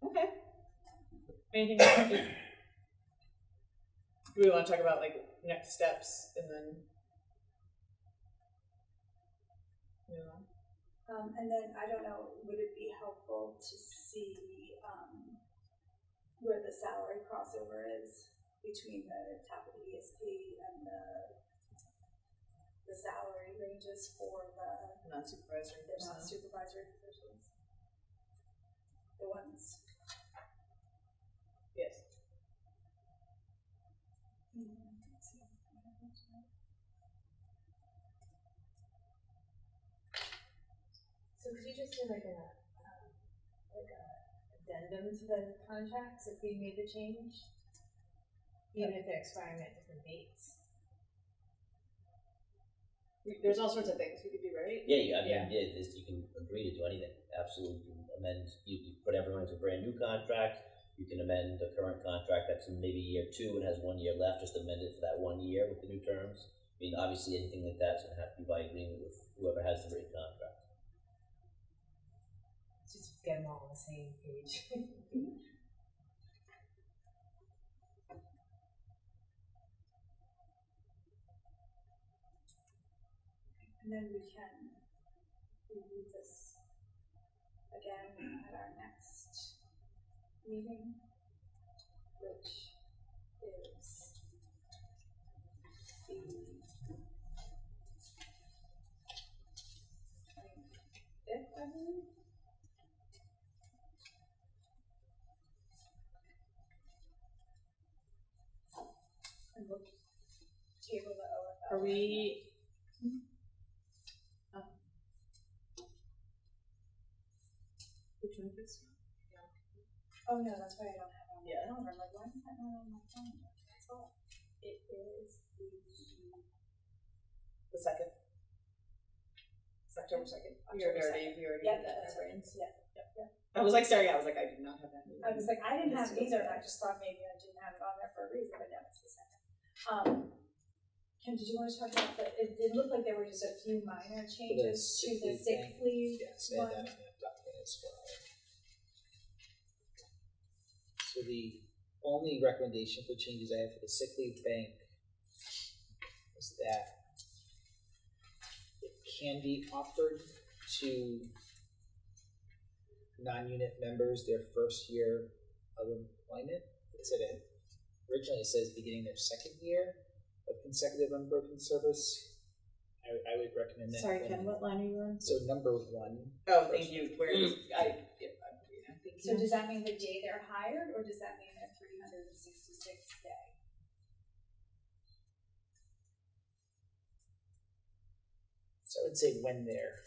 Okay. Anything else? Do we want to talk about, like, next steps and then move on? And then, I don't know, would it be helpful to see, where the salary crossover is between the top of the ESP and the salary ranges for the Non-supervisory personnel. non-supervisory positions? The ones. Yes. So could you just do like a addendum to the contracts if we made the change? Even if they're expiring at different dates? There's all sorts of things we could do, right? Yeah, you can agree to do anything, absolutely, you can amend, you put everyone into a brand new contract, you can amend the current contract that's in maybe year 2 and has 1 year left, just amend it for that 1 year with the new terms. I mean, obviously, anything like that's gonna have to be by agreement with whoever has the written contract. Just get them all on the same page. And then we can review this again at our next meeting, which is the 25th, I believe. And we'll table the OFL. Are we? Which one is? Oh no, that's why I don't have it on my Yeah. calendar. I'm like, why is that not on my calendar? That's all. It is The second. October 2nd. We October already 2nd. did Yeah, that in that's our right. brains. Yeah. I was like staring at it, I was like, I do not have that meeting. I was like, I didn't have it Let's do either, it. and I just thought maybe I didn't have it on there for a reason, but no, it's the second. Kim, did you want to talk about it looked like there were just a few minor changes to the sick leave. Yes, I had that on that document as well. So the only recommendation for changes I have for the sick leave bank is that it can be offered to non-unit members their first year of employment. Originally it says beginning their second year of consecutive unbroken service. I would recommend that. Sorry, Ken, what line are you on? So number 1. Oh, thank you. Where is, I'm reading. Thank So you. does that mean the day they're hired, or does that mean their 366th day? So I would say when they're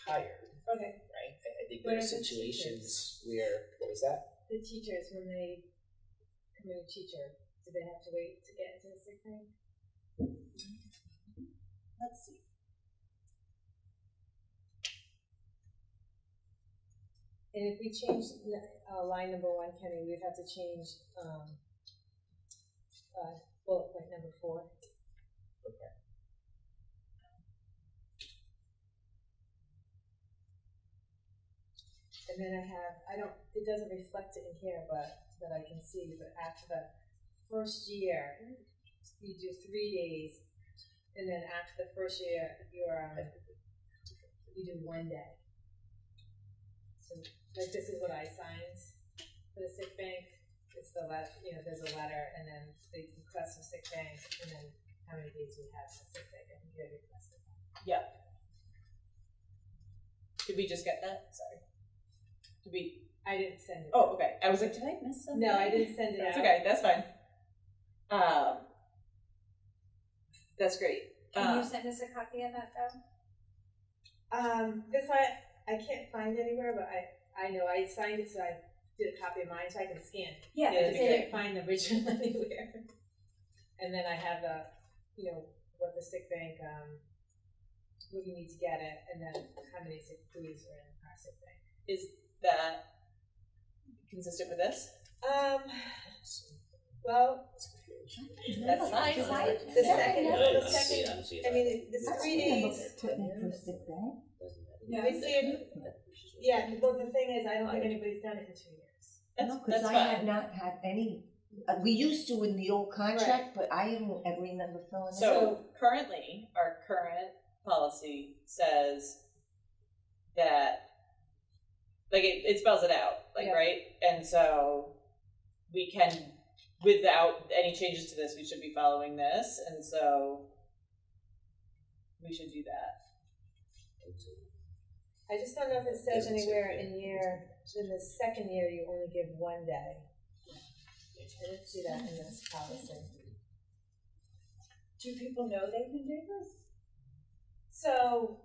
hired, Okay. right? I think What there are are the situations where, what was that? The teachers, when they come in a teacher, do they have to wait to get into the sick bank? Let's see. And if we change line number 1, Kenny, we'd have to change bullet point number 4. Okay. And then it doesn't reflect it in here, but that I can see, but after the first year, you do 3 days, and then after the first year, you do 1 day. So, like, this is what I signed for the sick bank. It's the letter, there's a letter, and then the request for sick bank, and then how many days we have for sick bank, and you requested. Yeah. Did we just get that? Sorry. Did we? I didn't send it. Oh, okay. I was like, did I miss something? No, I didn't send it That's out. okay. That's fine. That's great. Can you send us a copy of that though? This I can't find anywhere, but I know I signed it, so I did a copy of mine so I can scan. Yeah, I that'd just be can't find the original anywhere. And then I have the, what the sick bank, what you need to get it, and then how many sick leaves are in our sick bank. Is that consistent with this? Well, That's fine. the second, Yeah, the I see it, second, I see it. I mean, this That's 3 the number days. putting in for sick bank. No, We see it, yeah, well, the thing is, I don't think anybody's done it in 2 years. No, because That's I fine. have not had any, we used to in the old contract, but I don't ever remember filling it out. So currently, our current policy says that, like, it spells it out, like, Yeah. right? And so we can, without any changes to this, we should be following this, and so we should do that. I just don't know if it says Doesn't say anywhere here. in the second year, you only give 1 day. I didn't see that in this policy. Do people know they can do this? So,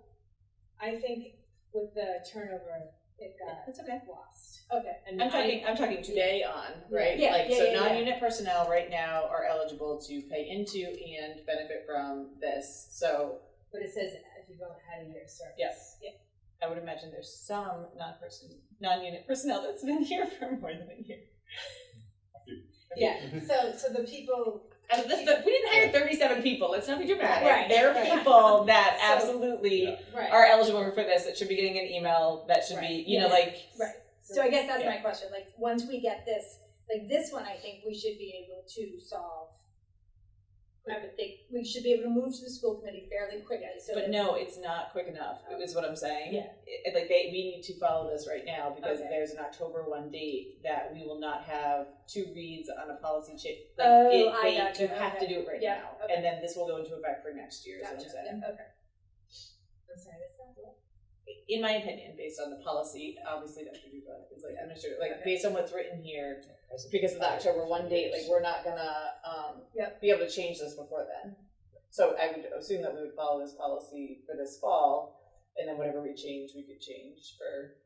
I think with the turnover, it got That's okay. lost. okay, And I'm talking today on, right? Yeah, Like, yeah, so yeah, yeah. non-unit personnel right now are eligible to pay into and benefit from this, so But it says if you go ahead of your service. yes. I would imagine there's some non-unit personnel that's been here for more than a year. Yeah, so the people, And we didn't hire 37 people. Let's not be dramatic. Right, There are right. people that So- absolutely Yeah. right. are eligible for this. That should be getting an email. That should be, you know, Yeah. like. right. So I guess that's Yeah. my question, like, once we get this, like, this one, I think we should be able to solve. I would think we should be able to move to the school committee fairly quickly, so. But that- no, it's not quick enough. Is what I'm saying. Yeah. Like we need to follow this right now because Okay. there's an October 1 date that we will not have 2 reads on a policy change. Like Oh, I you gotcha. have to Okay. do it right Yeah, now, okay. and then this will go into effect for next year. Is what I'm Gotcha, saying. yeah, okay. I'm sorry, that's not what? In my opinion, based on the policy, obviously Dr. Duba is like, I'm not sure, like, Okay. based on what's written here, because of the October 1 date, like, we're not gonna, Yep. be able to change this before then. So I would assume that we would follow this policy for this fall, and then whatever we change, we could change for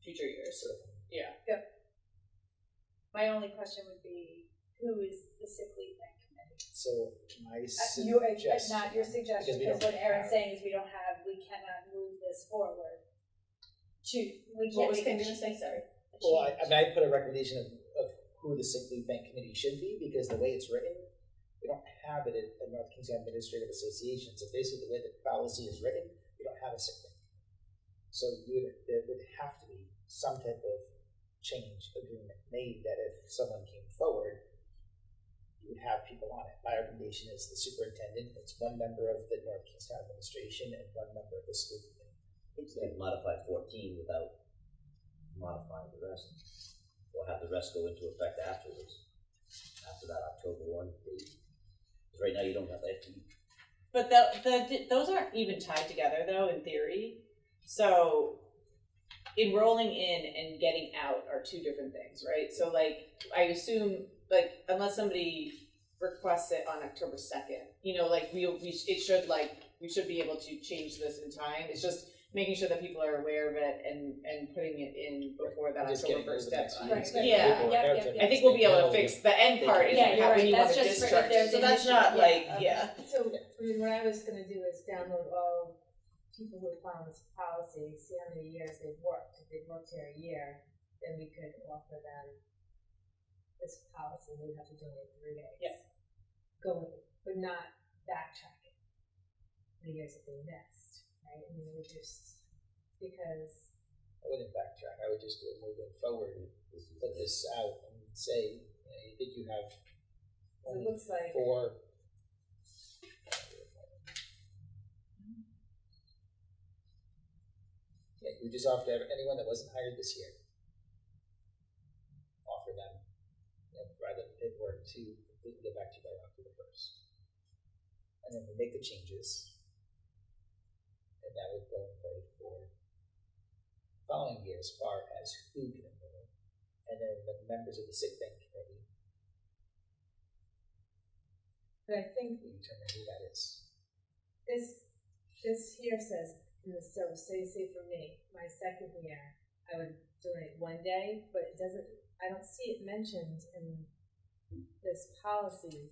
future years. Yeah. My only question would be, who is the sick leave bank committee? So my You, suggestion. not your suggestion, because we because don't what Aaron's have- saying is we cannot move this forward. We What can't was make Ken a gonna say, sorry? Well, I mean, I put a recommendation of who the sick leave bank committee should be, because the way it's written, we don't have it at North Kings Administrative Association. So basically, the way the policy is written, we don't have a sick bank. So there would have to be some type of change agreement made that if someone came forward, you would have people on it. My recommendation is the superintendent. It's 1 member of the North Kingstown administration and 1 member of the school committee. You can modify 14 without modifying the rest. Or have the rest go into effect afterwards, after that October 1 date. 'Cause right now you don't have that. But those aren't even tied together, though, in theory. So enrolling in and getting out are 2 different things, right? So, like, I assume, like, unless somebody requests it on October 2nd, you know, like, we should be able to change this in time. It's just making sure that people are aware of it and putting it in before that Just October getting rid of 1st the next deadline. few weeks, Right, Yeah. paperwork yeah, out yeah, to- yeah. I think we'll be able to fix the end part is Yeah, like you're how right. we That's want to just for if discharge. there's So an that's issue. not Yeah, like, okay. yeah. So, I mean, what I was gonna do is download all people who have found this policy, see how many years they've worked. If they've worked here a year, then we could offer them this policy, we would have to do it in 3 days. Yep. Go with it, but not backtrack it. The years that they missed, right? I mean, we just, because, I wouldn't backtrack. I would just do it moving forward. Put this out and say, you think you have it looks like, 4. Yeah, you just offer anyone that wasn't hired this year. Offer them, provide them paperwork to completely get back to you by October 1st. And then we make the changes. And that would go in play for following year as far as who can enroll. And then the members of the sick bank committee but I think will determine who that is. this here says, so say for me, my second year, I would donate 1 day, but it doesn't, I don't see it mentioned in this policy.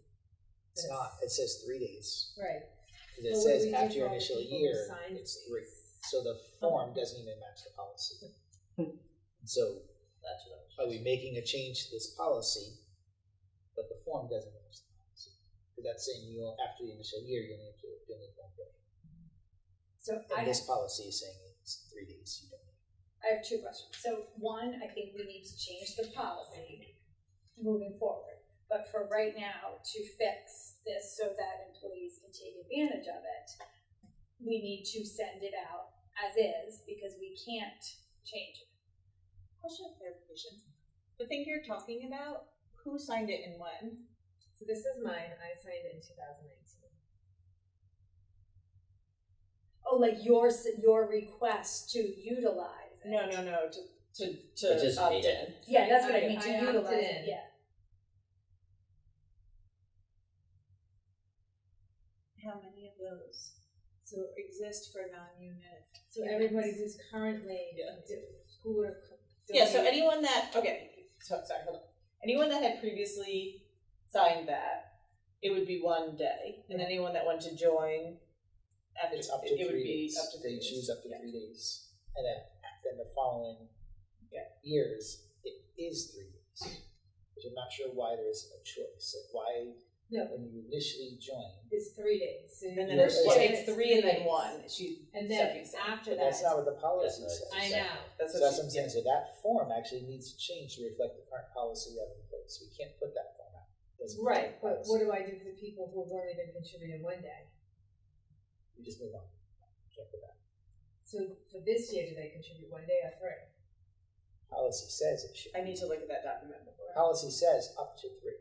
It's not. It says 3 days. Right. Because it But says we after do your all initial people who year, signed it's these. 3. So the form doesn't even match the policy. So That's what I was. are we making a change to this policy, but the form doesn't match the policy? Because that's saying after the initial year, you only have to donate 1 day. So And this policy is saying it's 3 days. You don't. I have 2 questions. So one, I think we need to change the policy moving forward. But for right now, to fix this so that employees can take advantage of it, we need to send it out as is because we can't change it. Question of clarification. The thing you're talking about, who signed it and when? So this is mine, I signed it in 2019. Oh, like your request to utilize it. No, to Participate opt in. in. Yeah, that's what I mean, I to opted utilize in. it, yeah. How many of those exist for non-unit? So everybody who's currently, who would have. Yeah, so anyone that, sorry, hold on. Anyone that had previously signed that, it would be 1 day. And anyone that wanted to join, after, It's up to it would 3 be days. up to 3 They days. choose up to Yeah. 3 days. And then the following years, it is 3 days. Which I'm not sure why there isn't a choice. Like why, No. when you initially join, It's 3 days. So And then You're- it's it's 3 and then days. 1. She And Stephanie then said. after but that, that's not what the policy That's says. not- I know. That's So what that's what I'm saying. So that form actually needs to change to reflect the current policy we have in place. We can't put that form out. It doesn't Right, reflect but policy. what do I do for the people who have only been contributing 1 day? We just move on. Can't put that. So for this year, do they contribute 1 day or 3? Policy says it should. I need to look at that document before. Policy says up to 3.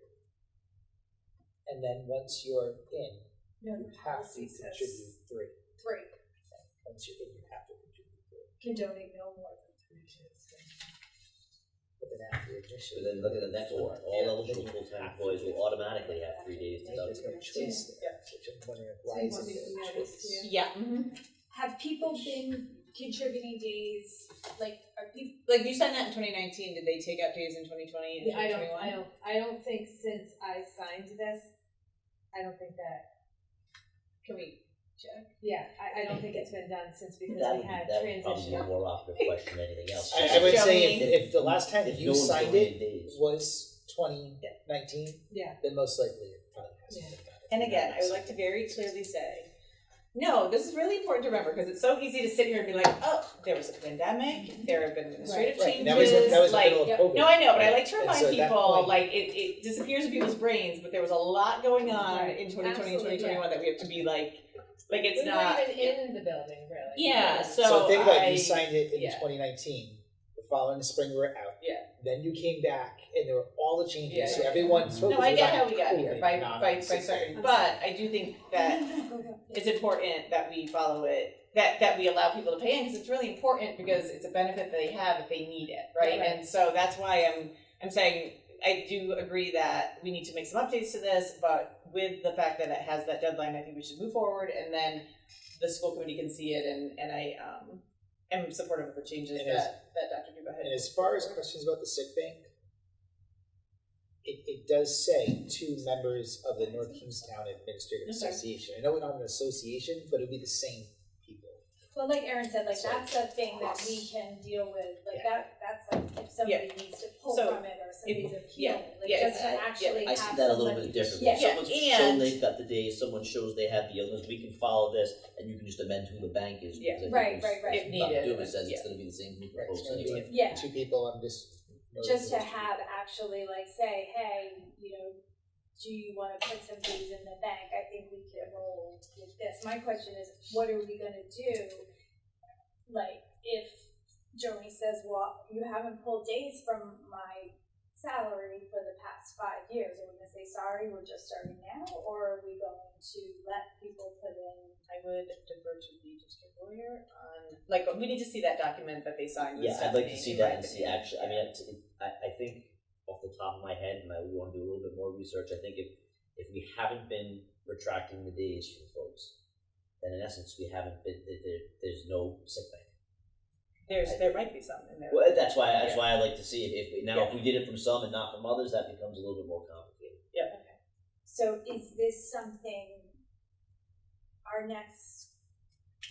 And then once you're in, No, you the have to policy says contribute 3. 3, Once you're in, you have to contribute 3. can donate no more than 3 shares. But then after So initially, then look at the next one, all Yeah. eligible full-time employees will automatically have 3 days to there's no deduct. choice there. Which I'm wondering So why you is want me to it email a this to choice? you? Yeah. Have people been contributing days, like, are people, Like you signed that in 2019. Did they take out days in 2020 and Yeah, 2021? I don't think since I signed this, I don't think that, Can we check? yeah, I don't think it's been done since because That we would be, had that would probably be a transition. more operative question than anything else. I would say Joey. if the last time If you no one's signed donating it days. was 2019, Yeah. then most likely it probably hasn't Yeah. been done. And again, I would like to very clearly say, no, this is really important to remember because it's so easy to sit here and be like, oh, there was a pandemic, there have been administrative Right, changes. that was the like, middle of yep. COVID. no, I know, but I Right. like to And remind so at that people, point- like, it disappears in people's brains, but there was a lot going on Right. in 2020 and Absolutely, 2021 that we have to be like it's We not. weren't even in the building, really. Yeah, So think about it, I- you signed it in yeah. 2019, the following spring we were out. Yeah. Then you came back and there were all the changes, Yeah. so everyone's focus No, I was get on how we got COVID, here by not by on sick starting, pay. but I do think that it's important that we follow it, that we allow people to pay in, because it's really important because it's a benefit that they have if they need it, right? Right. And so that's why I'm saying I do agree that we need to make some updates to this, but with the fact that it has that deadline, I think we should move forward, and then the school committee can see it, and I am supportive of the changes And as- that Dr. Duba had. And as far as questions about the sick bank, it does say 2 members of the North Kingstown Administrative Okay. Association. I know we're not an association, but it'd be the same people. well, like Erin said, like, So- that's a thing that we can deal with, like, Yeah. that's like, if somebody needs to pull So, from it, or somebody's yeah, appealing, like, yeah, just to yeah, actually I have see that a little somebody- bit differently. Yeah. If someone's Yeah, shown and- they've got the days, someone shows they have the illness, we can follow this, and you can just amend who the bank is. Yeah. because I think Right, it's- right, right. If Nothing to do needed, with it, says yeah. it's gonna be the same group of Right, folks so it's anyway. like Yeah. 2 people, I'm just. Just to have actually like say, hey, you know, do you want to put some things in the bank? I think we can roll with this. My question is, what are we gonna do? Like, if Joni says, well, you haven't pulled days from my salary for the past 5 years, are we gonna say, sorry, we're just starting now? Or are we going to let people put in? I would defer to the district lawyer on, like, we need to see that document that they signed with Yeah, I'd like to Stephanie, see in that my and see opinion. actually, I mean, I think off the top of my head, and I would wanna do a little bit more research, I think if we haven't been retracting the days for folks, then in essence, we haven't been, there's no sick bank. There might be some in there. Well, that's why I like to see if Yeah. if we did it from some and not from others, that becomes a little bit more complicated. So is this something our next,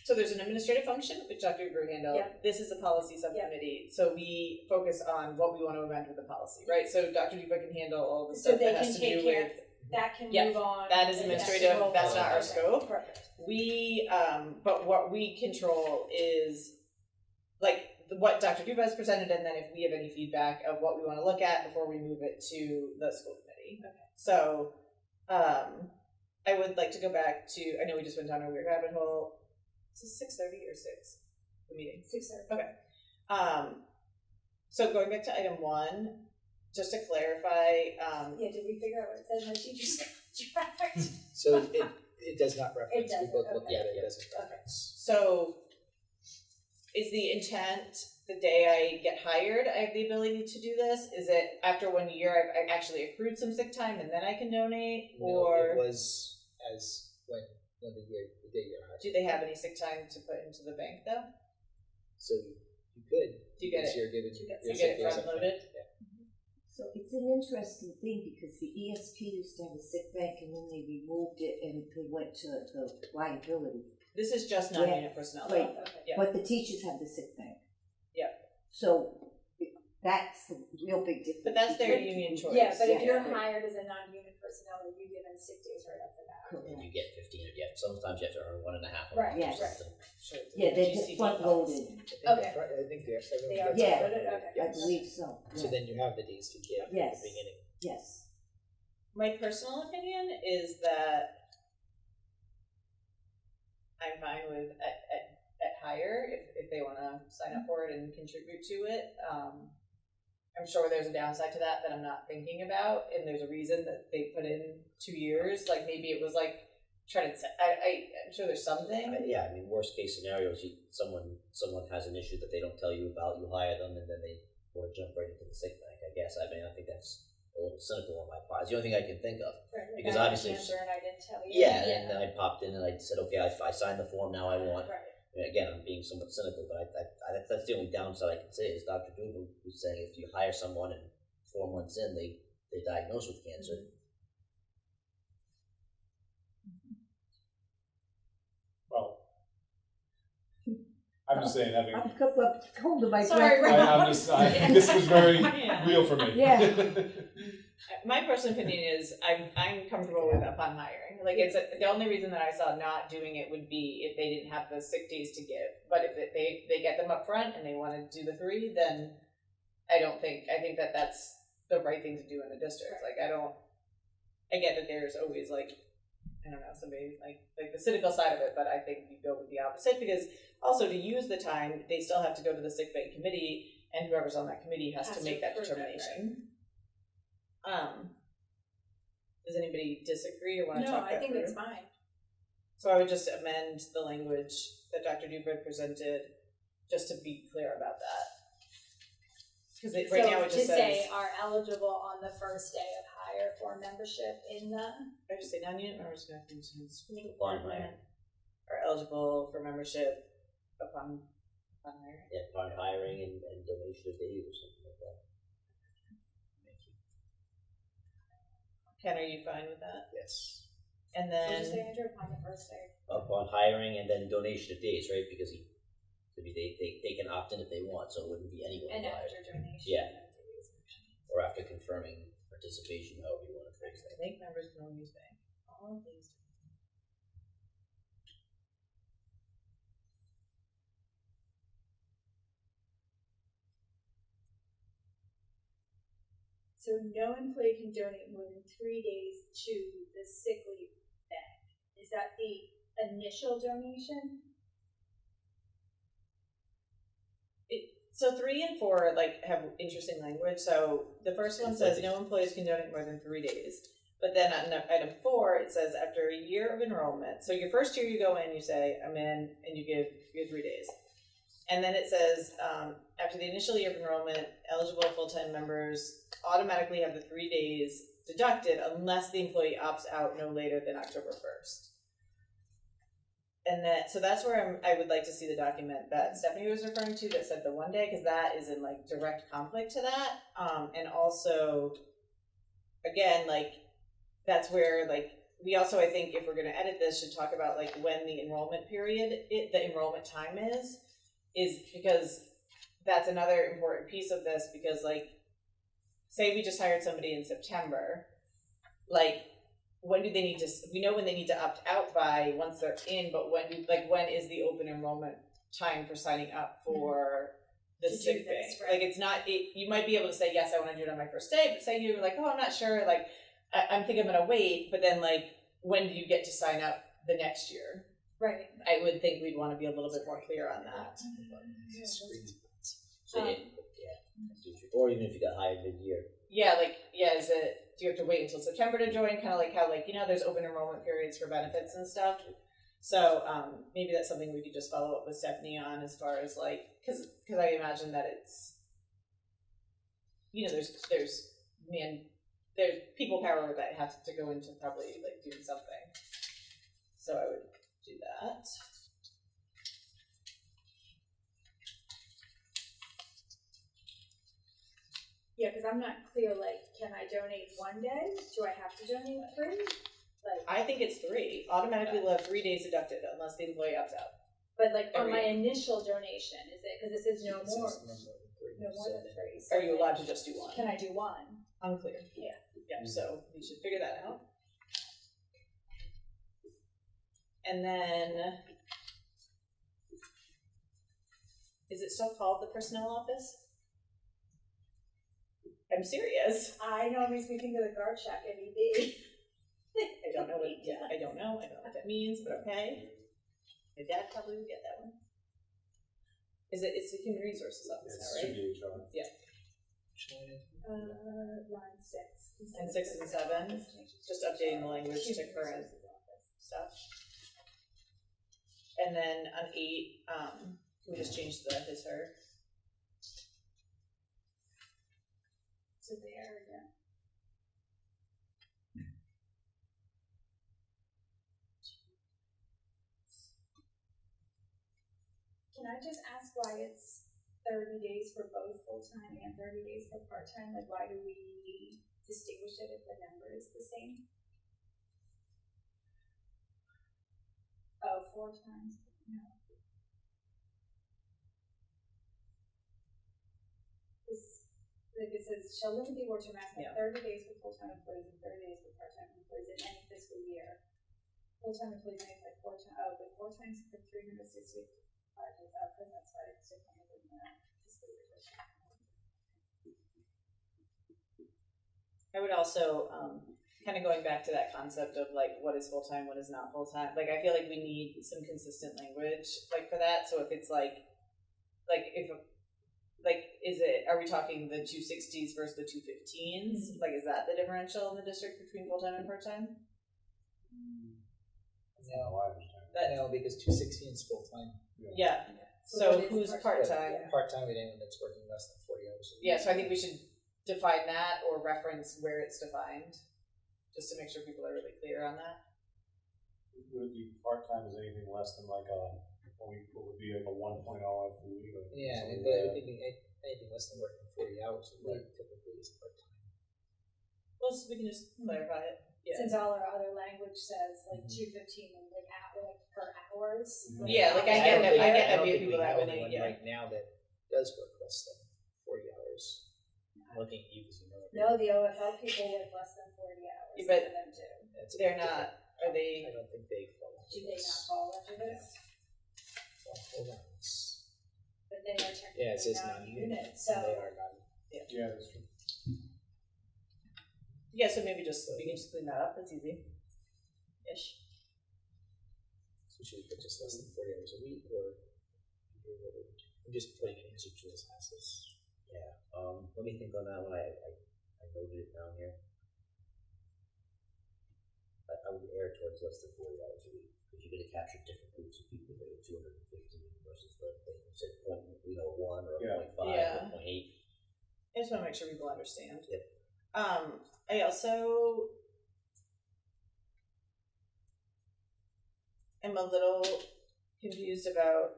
So there's an administrative function, which Dr. Grew handled. Yep. This is a policy subcommittee, so we focus on what we want to amend with the policy, right? So Dr. Duba can handle all the So stuff they that has can to take do care with. that can Yeah, move on? that is and administrative, roll that's on. not our Okay, scope. Perfect. We, but what we control is, like, what Dr. Duba has presented, and then if we have any feedback of what we want to look at before we move it to the school committee. Okay. So, I would like to go back to, I know we just went down a weird rabbit hole. Is it 6:30 or 6? The meeting. 6:30. Okay. So going back to item 1, just to clarify, Yeah, did we figure out what it says in the teacher's contract? So it does not reference, we doesn't, both looked okay. at it, it Yeah. doesn't reference. so is the intent the day I get hired, I have the ability to do this? Is it after 1 year I've actually accrued some sick time and then I can donate? No, Or it was as when the day you're hired. do they have any sick time to put into the bank though? So you could. Do you get because it? You're given, You get your it sick days front up front. loaded? Yeah. So it's an interesting thing because the ESP used to have a sick bank and then they removed it and they went to the liability. This is just non-unit personnel. Right. though. Okay. Yeah. But the teachers have the sick bank. Yep. So that's the real big difference. But that's their between- union choice. Yeah, but if Yeah. you're hired as a non-unit personnel, you're given sick days right after that. And you Correct. get 15, or sometimes you have to earn 1.5. Right, or yes. something. Sure, it's a Yeah, they're GCD just front policy. loaded. Okay. I think they're, everyone They are gets Yeah. front loaded, Okay. I yes. believe so. So Yeah. then you have the days to give at Yes. the beginning. Yes. My personal opinion is that I'm fine with at hire if they want to sign up for it and contribute to it. I'm sure there's a downside to that I'm not thinking about, and there's a reason that they put in 2 years. Like maybe it was like trying to. I'm sure there's something. Yeah, I mean, worst case scenario is someone has an issue that they don't tell you about, you hire them, and then they want to jump right into the sick bank. I guess. I mean, I think that's a little cynical on my part. It's the only thing I can think of. Right, Because I had obviously if- cancer and I didn't tell you. Yeah, and then I popped in and I said, okay, I signed the form. Now I want. Right. I mean, again, I'm being somewhat cynical, but I that's the only downside I can say is Dr. Dugan was saying if you hire someone and 4 months in they diagnose with cancer. Well, I'm just saying, having, I'm couple of hold of my Sorry, breath. I'm this was very Yeah. real for me. Yeah. My personal opinion is I'm comfortable with upon hiring. Like the only reason that I saw not doing it would be if they didn't have the sick days to give. But if they get them up front and they want to do the 3, then I think that that's the right thing to do in the district. Like I get that there's always like, I don't know, somebody like the cynical side of it, but I think you go with the opposite because also to use the time, they still have to go to the sick bank committee and whoever's on that committee has to make that approve it, right. determination. Does anybody disagree or want to No, talk I that think through? it's fine. So I would just amend the language that Dr. Dufred presented, just to be clear about that. Because right now it just to says, say are eligible on the first day of hire for membership in the. I just say non-unit members of the school Upon department are eligible for membership upon hiring. Yeah, upon hiring and donation of days or something like that. Ken, are you fine with that? Yes. And What did you say, then, Andrew, upon the first day? Upon hiring and then donation of days, right? Because they can opt in if they want, so it wouldn't be anyone And hired. after donation. Yeah. Or after confirming participation, however you want to phrase that. bank members can only use bank. All of these. So no employee can donate more than 3 days to the sick leave bank. Is that the initial donation? So 3 and 4 have interesting language. So the first one says no employees can donate more than 3 days. But then on item 4, it says after a year of enrollment. So your first year you go in, you say, I'm in, and you give your 3 days. And then it says after the initial year of enrollment, eligible full-time members automatically have the 3 days deducted unless the employee opts out no later than October 1st. And so that's where I would like to see the document that Stephanie was referring to that said the 1 day, because that is in direct conflict to that. And also, again, that's where we also, I think, if we're going to edit this, should talk about when the enrollment period, the enrollment time is because that's another important piece of this. Because say we just hired somebody in September, when do they need to? We know when they need to opt out by once they're in, but when is the open enrollment time for signing up for the To do sick this, bank? right. It's not. You might be able to say yes, I want to do it on my first day, but say you're oh, I'm not sure. I'm thinking I'm gonna wait, but then when do you get to sign up the next year? Right. I would think we'd want to be a little bit more clear on that. So, or even if you got hired mid-year. Yeah, like, is it, do you have to wait until September to join? Kind of like how, like, there's open enrollment periods for benefits and stuff. So maybe that's something we could just follow up with Stephanie on as far as like, because I imagine that it's, there's people power that have to go into probably like doing something. So I would do that. Yeah, because I'm not clear, like, can I donate one day? Do I have to donate 3? Like, I think it's 3. Automatically we'll have 3 days deducted unless the employee opts out. but like on my initial donation, is it, because this is no more than 3. So Are you allowed to just do 1? Can I do 1? Unclear. Yeah. Yep, so we should figure that out. And then, is it still called the personnel office? I'm serious. I know, it makes me think of the guard shack at ED. I don't know what that means, but okay. My dad probably would get that one. It's the human resources office It now, should right? be HR. Line 6. And 6 and 7, just updating the language to current stuff. And then on 8, can we just change the his, her? So there, yeah. Can I just ask why it's 30 days for both full-time and 30 days for part-time? Like, why do we distinguish it if the number is the same? Oh, 4 times, no. Like it says, shall limit the award to a maximum of 30 days for full-time employees and 30 days for part-time employees in any fiscal year. Full-time employees may apply 4 times, but 4 times for 365 days out, because that's why it's different than that fiscal year. I would also, kind of going back to that concept of like what is full-time, what is not full-time. Like I feel like we need some consistent language like for that. So if it's are we talking the 260s versus the 215s? Like, is that the differential in the district between full-time and part-time? No, because 216 is full-time. Yeah. So So what is who's part-time? part-time? Part-time is anyone that's working less than 40 hours a week. Yeah, so I think we should define that or reference where it's defined, just to make sure people are really clear on that. Would it be part-time is anything less than like what would be like a 1.0 FTE? Yeah, and I think anything less than working 40 hours a week typically is part-time. Well, we can just clarify it. Yeah. Since all our other language says like 215 and like per hours. Yeah, like I get that we have people that only, anyone right now that does work less than 40 hours. I'm looking at you because you know. No, the OFL people work less than 40 hours. Yeah, but some of them do. they're not. Are they? I don't think they fall under Do they this. not fall under this? Well, hold on. But they are Yeah, it technically says non-unit, non-unit. so. They are non. Yeah, that's true. Yeah, so maybe we can just clean that up. That's easy. Ish. So should we put just less than 40 hours a week, or I'm just putting it into Jules Hasses. Yeah, let me think on that one. I noted it down here. I would err towards less than 40 hours a week, because you're going to capture different groups of people that are 215 versus like you said, 1 or a Yeah. 0.5 Yeah. or 0.8. I just want to make sure people understand. Yep. I also am a little confused about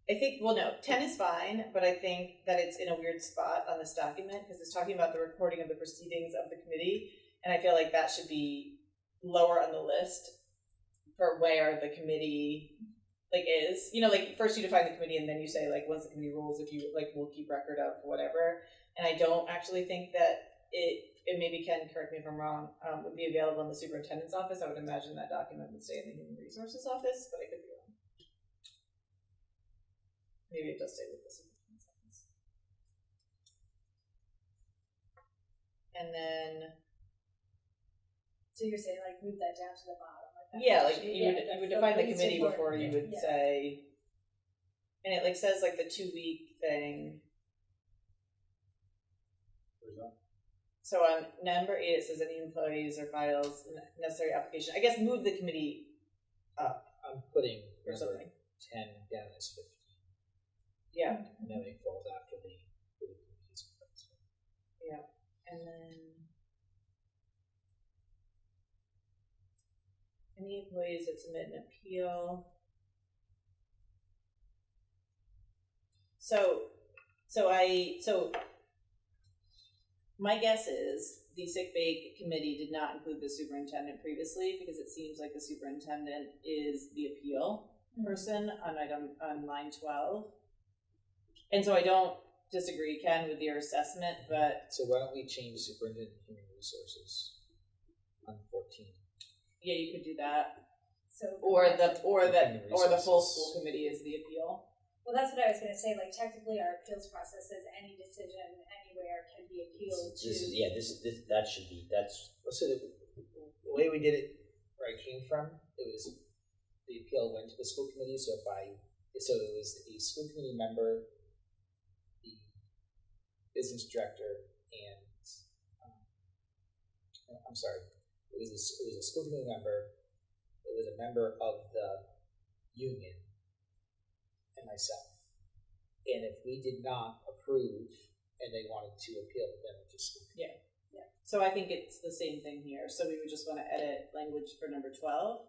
I think, 10 is fine, but I think that it's in a weird spot on this document because it's talking about the recording of the proceedings of the committee, and I feel like that should be lower on the list for where the committee is. First you define the committee and then you say once the committee rules, if you we'll keep record of whatever. And I don't actually think that it maybe Ken, correct me if I'm wrong, would be available in the superintendent's office. I would imagine that document would stay in the human resources office, but I could be wrong. Maybe it does stay with the superintendent's office. And then So you're saying like move that down to the bottom, like that. Yeah, like should- you would that's define the least committee important before you thing. would say, and it like says like the 2-week thing. Where's that? So on number 8, it says any employees or files necessary application. I guess move the committee up I'm putting or number something. 10 down as 15, Yeah, and then it falls after the committees. and then any employees that submit an appeal. So my guess is the sick bay committee did not include the superintendent previously because it seems like the superintendent is the appeal person on line 12. And so I don't disagree, Ken, with your assessment, but So why don't we change superintendent of human resources on 14? yeah, you could do that. So. Or the Human full resources. school committee is the appeal. Well, that's what I was gonna say, like technically our appeals process says any decision anywhere can be appealed to. That should be, that's, So the way we did it, where I came from, it was the appeal went to the school committee. So it was a school committee member, the business director, and I'm sorry, it was a school committee member. It was a member of the union and myself. And if we did not approve and they wanted to appeal, then it just So I think it's the same thing here. So we would just want to edit language for number 12.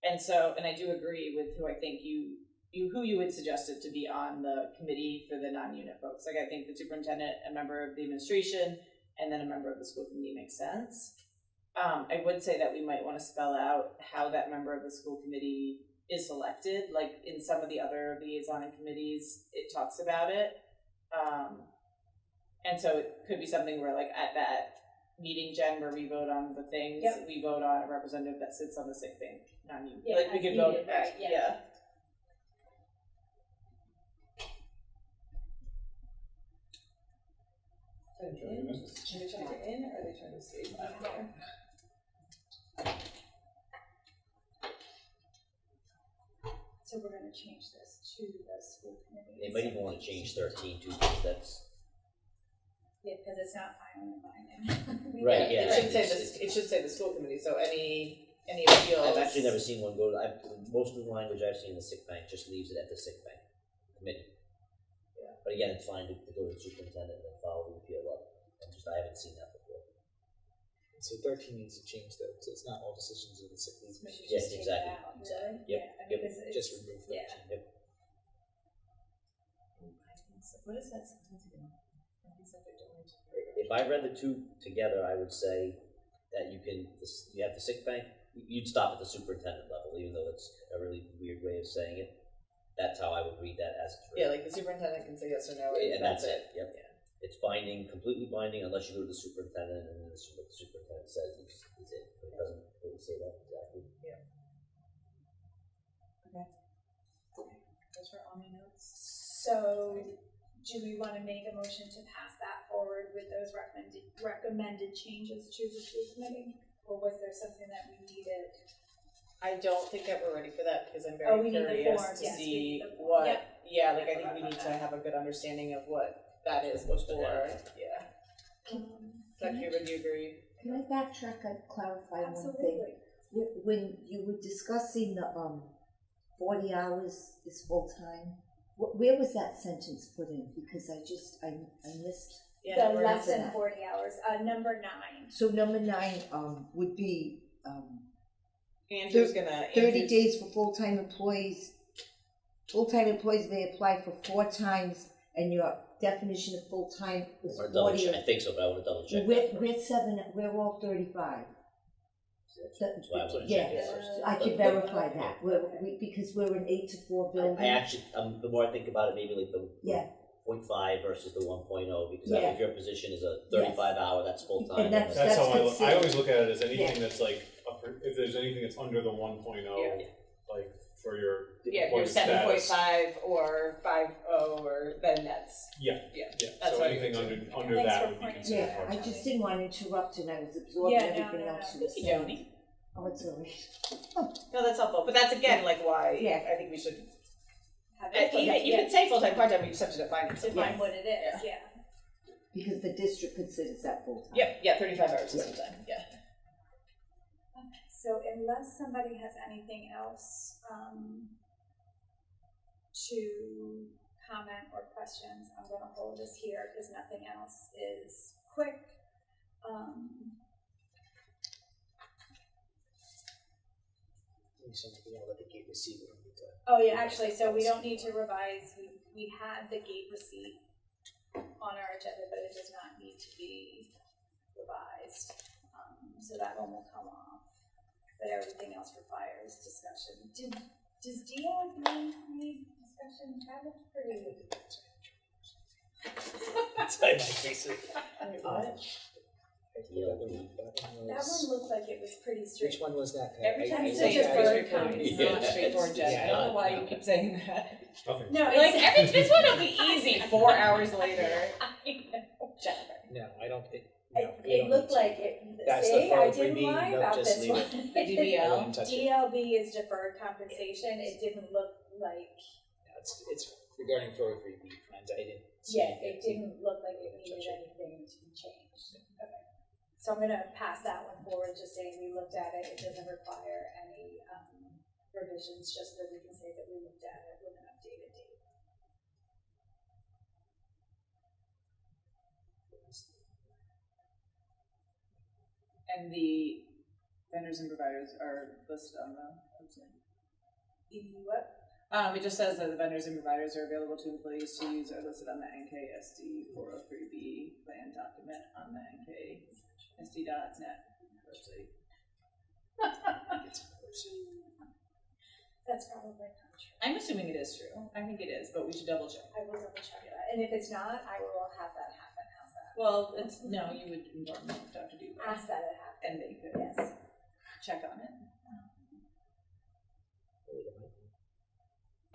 And I do agree with who I think who you would suggest it to be on the committee for the non-unit folks. Like I think the superintendent, a member of the administration, and then a member of the school committee makes sense. I would say that we might want to spell out how that member of the school committee is selected. Like in some of the other liaison committees, it talks about it. And so it could be something where like at that meeting, Jen, where we vote on the things, Yep. we vote on a representative that sits on the sick bank, non-union. Yeah, Like we as could vote, needed, right, yeah. yeah. Are they trying to in or are they trying to stay back there? So we're gonna change this to the school committee. they might even wanna change 13 too, because that's, Yeah, because it's not final and binding. Right, It yeah. should say it should say the school committee, so any appeals. I've actually never seen one go to, most of the language I've seen in the sick bank just leaves it at the sick bank committee. Yeah. But again, it's fine to go to the superintendent and follow the appeal up. I haven't seen that before. So 13 needs to change though, so it's not all decisions of the sick leave We committee. should Yes, just take exactly, it out, exactly. really? Yep, Yeah, I mean, yep. 'cause it's- Just remove 13. yeah. Yep. What is that sentence again? If I read the two together, I would say that you have the sick bank, you'd stop at the superintendent level, even though it's a really weird way of saying it. That's how I would read that as it's Yeah, written. like the superintendent can say yes or no, And that's it. Yep. It's binding, completely binding, unless you go to the superintendent, and then what the superintendent says is it. But it doesn't really say that exactly. Those were all my notes. So, do we want to make a motion to pass that forward with those recommended changes to the school committee? Or was there something that we needed? I don't think that we're ready for that because I'm Oh, very we need the curious form, to yes, we see need the form. what. Yep. Yeah, like I I think we forgot need about to that. have a good understanding of what that is before. Yeah. Dr. Huber, do you agree? Can I backtrack and clarify one thing? Absolutely. When you were discussing the 40 hours is full-time, where was that sentence put in? Because I missed. Yeah, The number less nine. than 40 hours, number 9. So number 9 would be Andrew's gonna 30 days for full-time employees. Full-time employees may apply for 4 times, and your definition of full-time is I wanna double 40. check, I think so, but I wanna double check. We're 7, we're all 35. That's why I wanna Yeah. check it first. I can verify that, because we're an 8 to 4 building. I actually, the more I think about it, maybe like the Yeah. 0.5 versus the 1.0, because Yeah. if your position is a 35 hour, that's full time. And that's That's how I considered- always look at it as anything Yeah. that's like, if there's anything that's under the 1.0, Yeah. like for your Yeah, if you're employment status. 7.5 or 5.0, or then that's, Yeah, yeah. yeah, That's so what I anything would under Thanks that for would be pointing considered Yeah, I part-time. just didn't want to interrupt and I was absorbing Yeah, no, everything no, else no. you were Thank you, saying. Joni. Oh, it's all right. No, that's helpful, but that's again, like, why Yeah. I think we should, Have it, even, you can say full-time, part-time, we just have to define it. define what it is, yeah. Because the district considers that full-time. Yep, yeah, 35 hours is full-time, yeah. So unless somebody has anything else, to comment or questions, I'm gonna hold this here, because nothing else is quick. Something, let the gate receiver. Oh yeah, actually, so we don't need to revise, we had the gate receipt on our agenda, but it does not need to be revised. So that one will come off, but everything else requires discussion. Does Dia need discussion? That looks pretty. That's my face. That one looked like it was pretty straight. Which one was that? Every time I you said say it's deferred very straightforward, it's compensation. not straightforward, Jen. I don't know why you keep saying that. Nothing. No, Like, it's, this one will be easy 4 hours later. Jennifer. No, I don't think. No, we it don't looked need to. like it. That's the See, I 403B, didn't lie no, about just this leave one. it. The I DBL. wouldn't touch it. DLB is deferred compensation. It didn't look like. No, it's regarding 403B plans. I didn't. see Yeah, it anything. didn't look like it needed anything to be changed. Okay. So I'm gonna pass that one forward, just saying we looked at it. It doesn't require any revisions, just that we can say that we looked at it with an updated date. And the vendors and providers are listed on the website. What? It just says that the vendors and providers are available to employees to use are listed on the NKSD 403B plan document on the NKSD.net website. That's probably not true. I'm assuming it is true. I think it is, but we should double check. I will double check it out. And if it's not, I will have that happen. How's that? Well, it's, no, you would inform Dr. Duba. Ask that it happen. And they could Yes. check on it.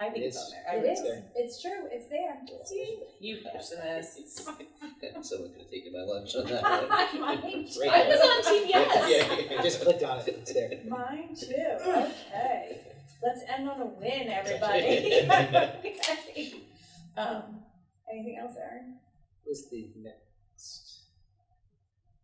I think it's on there. I It would is. say. It's true. It's there. See? You pessimists. Someone could have taken my lunch on that one. Mine too. Right I was on TBS. Yeah, I just clicked on it. It's there. Mine too. Okay. Let's end on a win, everybody. Okay. Anything else, Erin? Was the next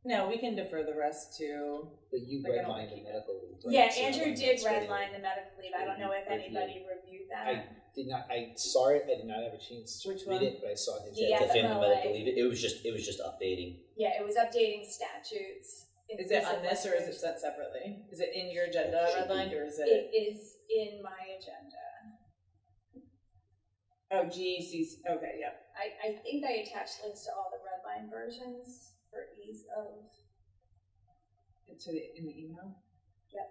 No, we can defer the rest to. the you Like, I don't redlined the keep it. medical leave? Right? Yeah, So that Andrew one did that's ready. redline the medical leave. I don't know if anybody reviewed I that. did not. I saw it. I did not have a chance to Which read one? it, but I saw his. Yeah, The family FMLA. medical leave, it was just updating. Yeah, it was updating statutes. Is it on this or is it set separately? Is it in your agenda redlined or is it? It is in my agenda. Oh, GEC's, okay, yep. I think I attached links to all the redline versions for ease of. In the email? Yep.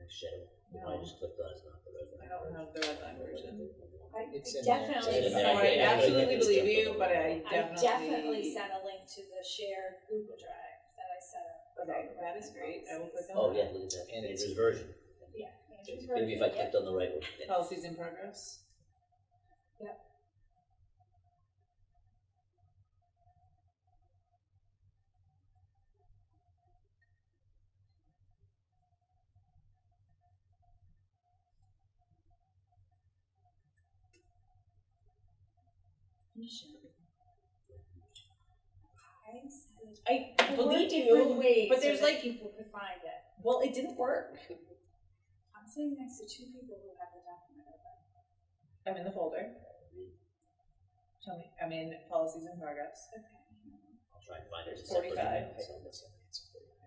Shadow. No. I just clicked on it, it's not the resume. I don't have the redline version. I It's in there. definitely It's in So there. I Yeah, absolutely it's believe definitely- you, but I definitely definitely. sent a link to the shared Google Drive that I set up. Okay, that is great. I will click on Oh, that. yeah, look at that. And it's- Andrew's version. Yeah. Andrew's Maybe if version, I yep. clicked on the right one. Yeah. Policies in progress. Yep. I There were believe different you, ways but so there's that like, people could find it. well, it didn't work. I'm sitting next to two people who have the document open. I'm in the folder. Tell me, I'm in policies in progress. Okay. I'll try and find it. It's 45. separate.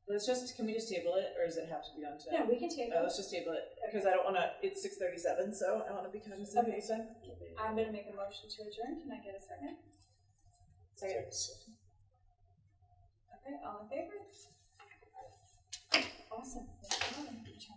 Let's just, can we just table it, or does it have to be on today? No, we can take Let's just table it, because I don't wanna, it's 6:37, so I wanna be cognizant of Okay. this time. I'm gonna make a motion to adjourn. Can I get a second? Second. Okay, all in favor? Awesome. Thank you.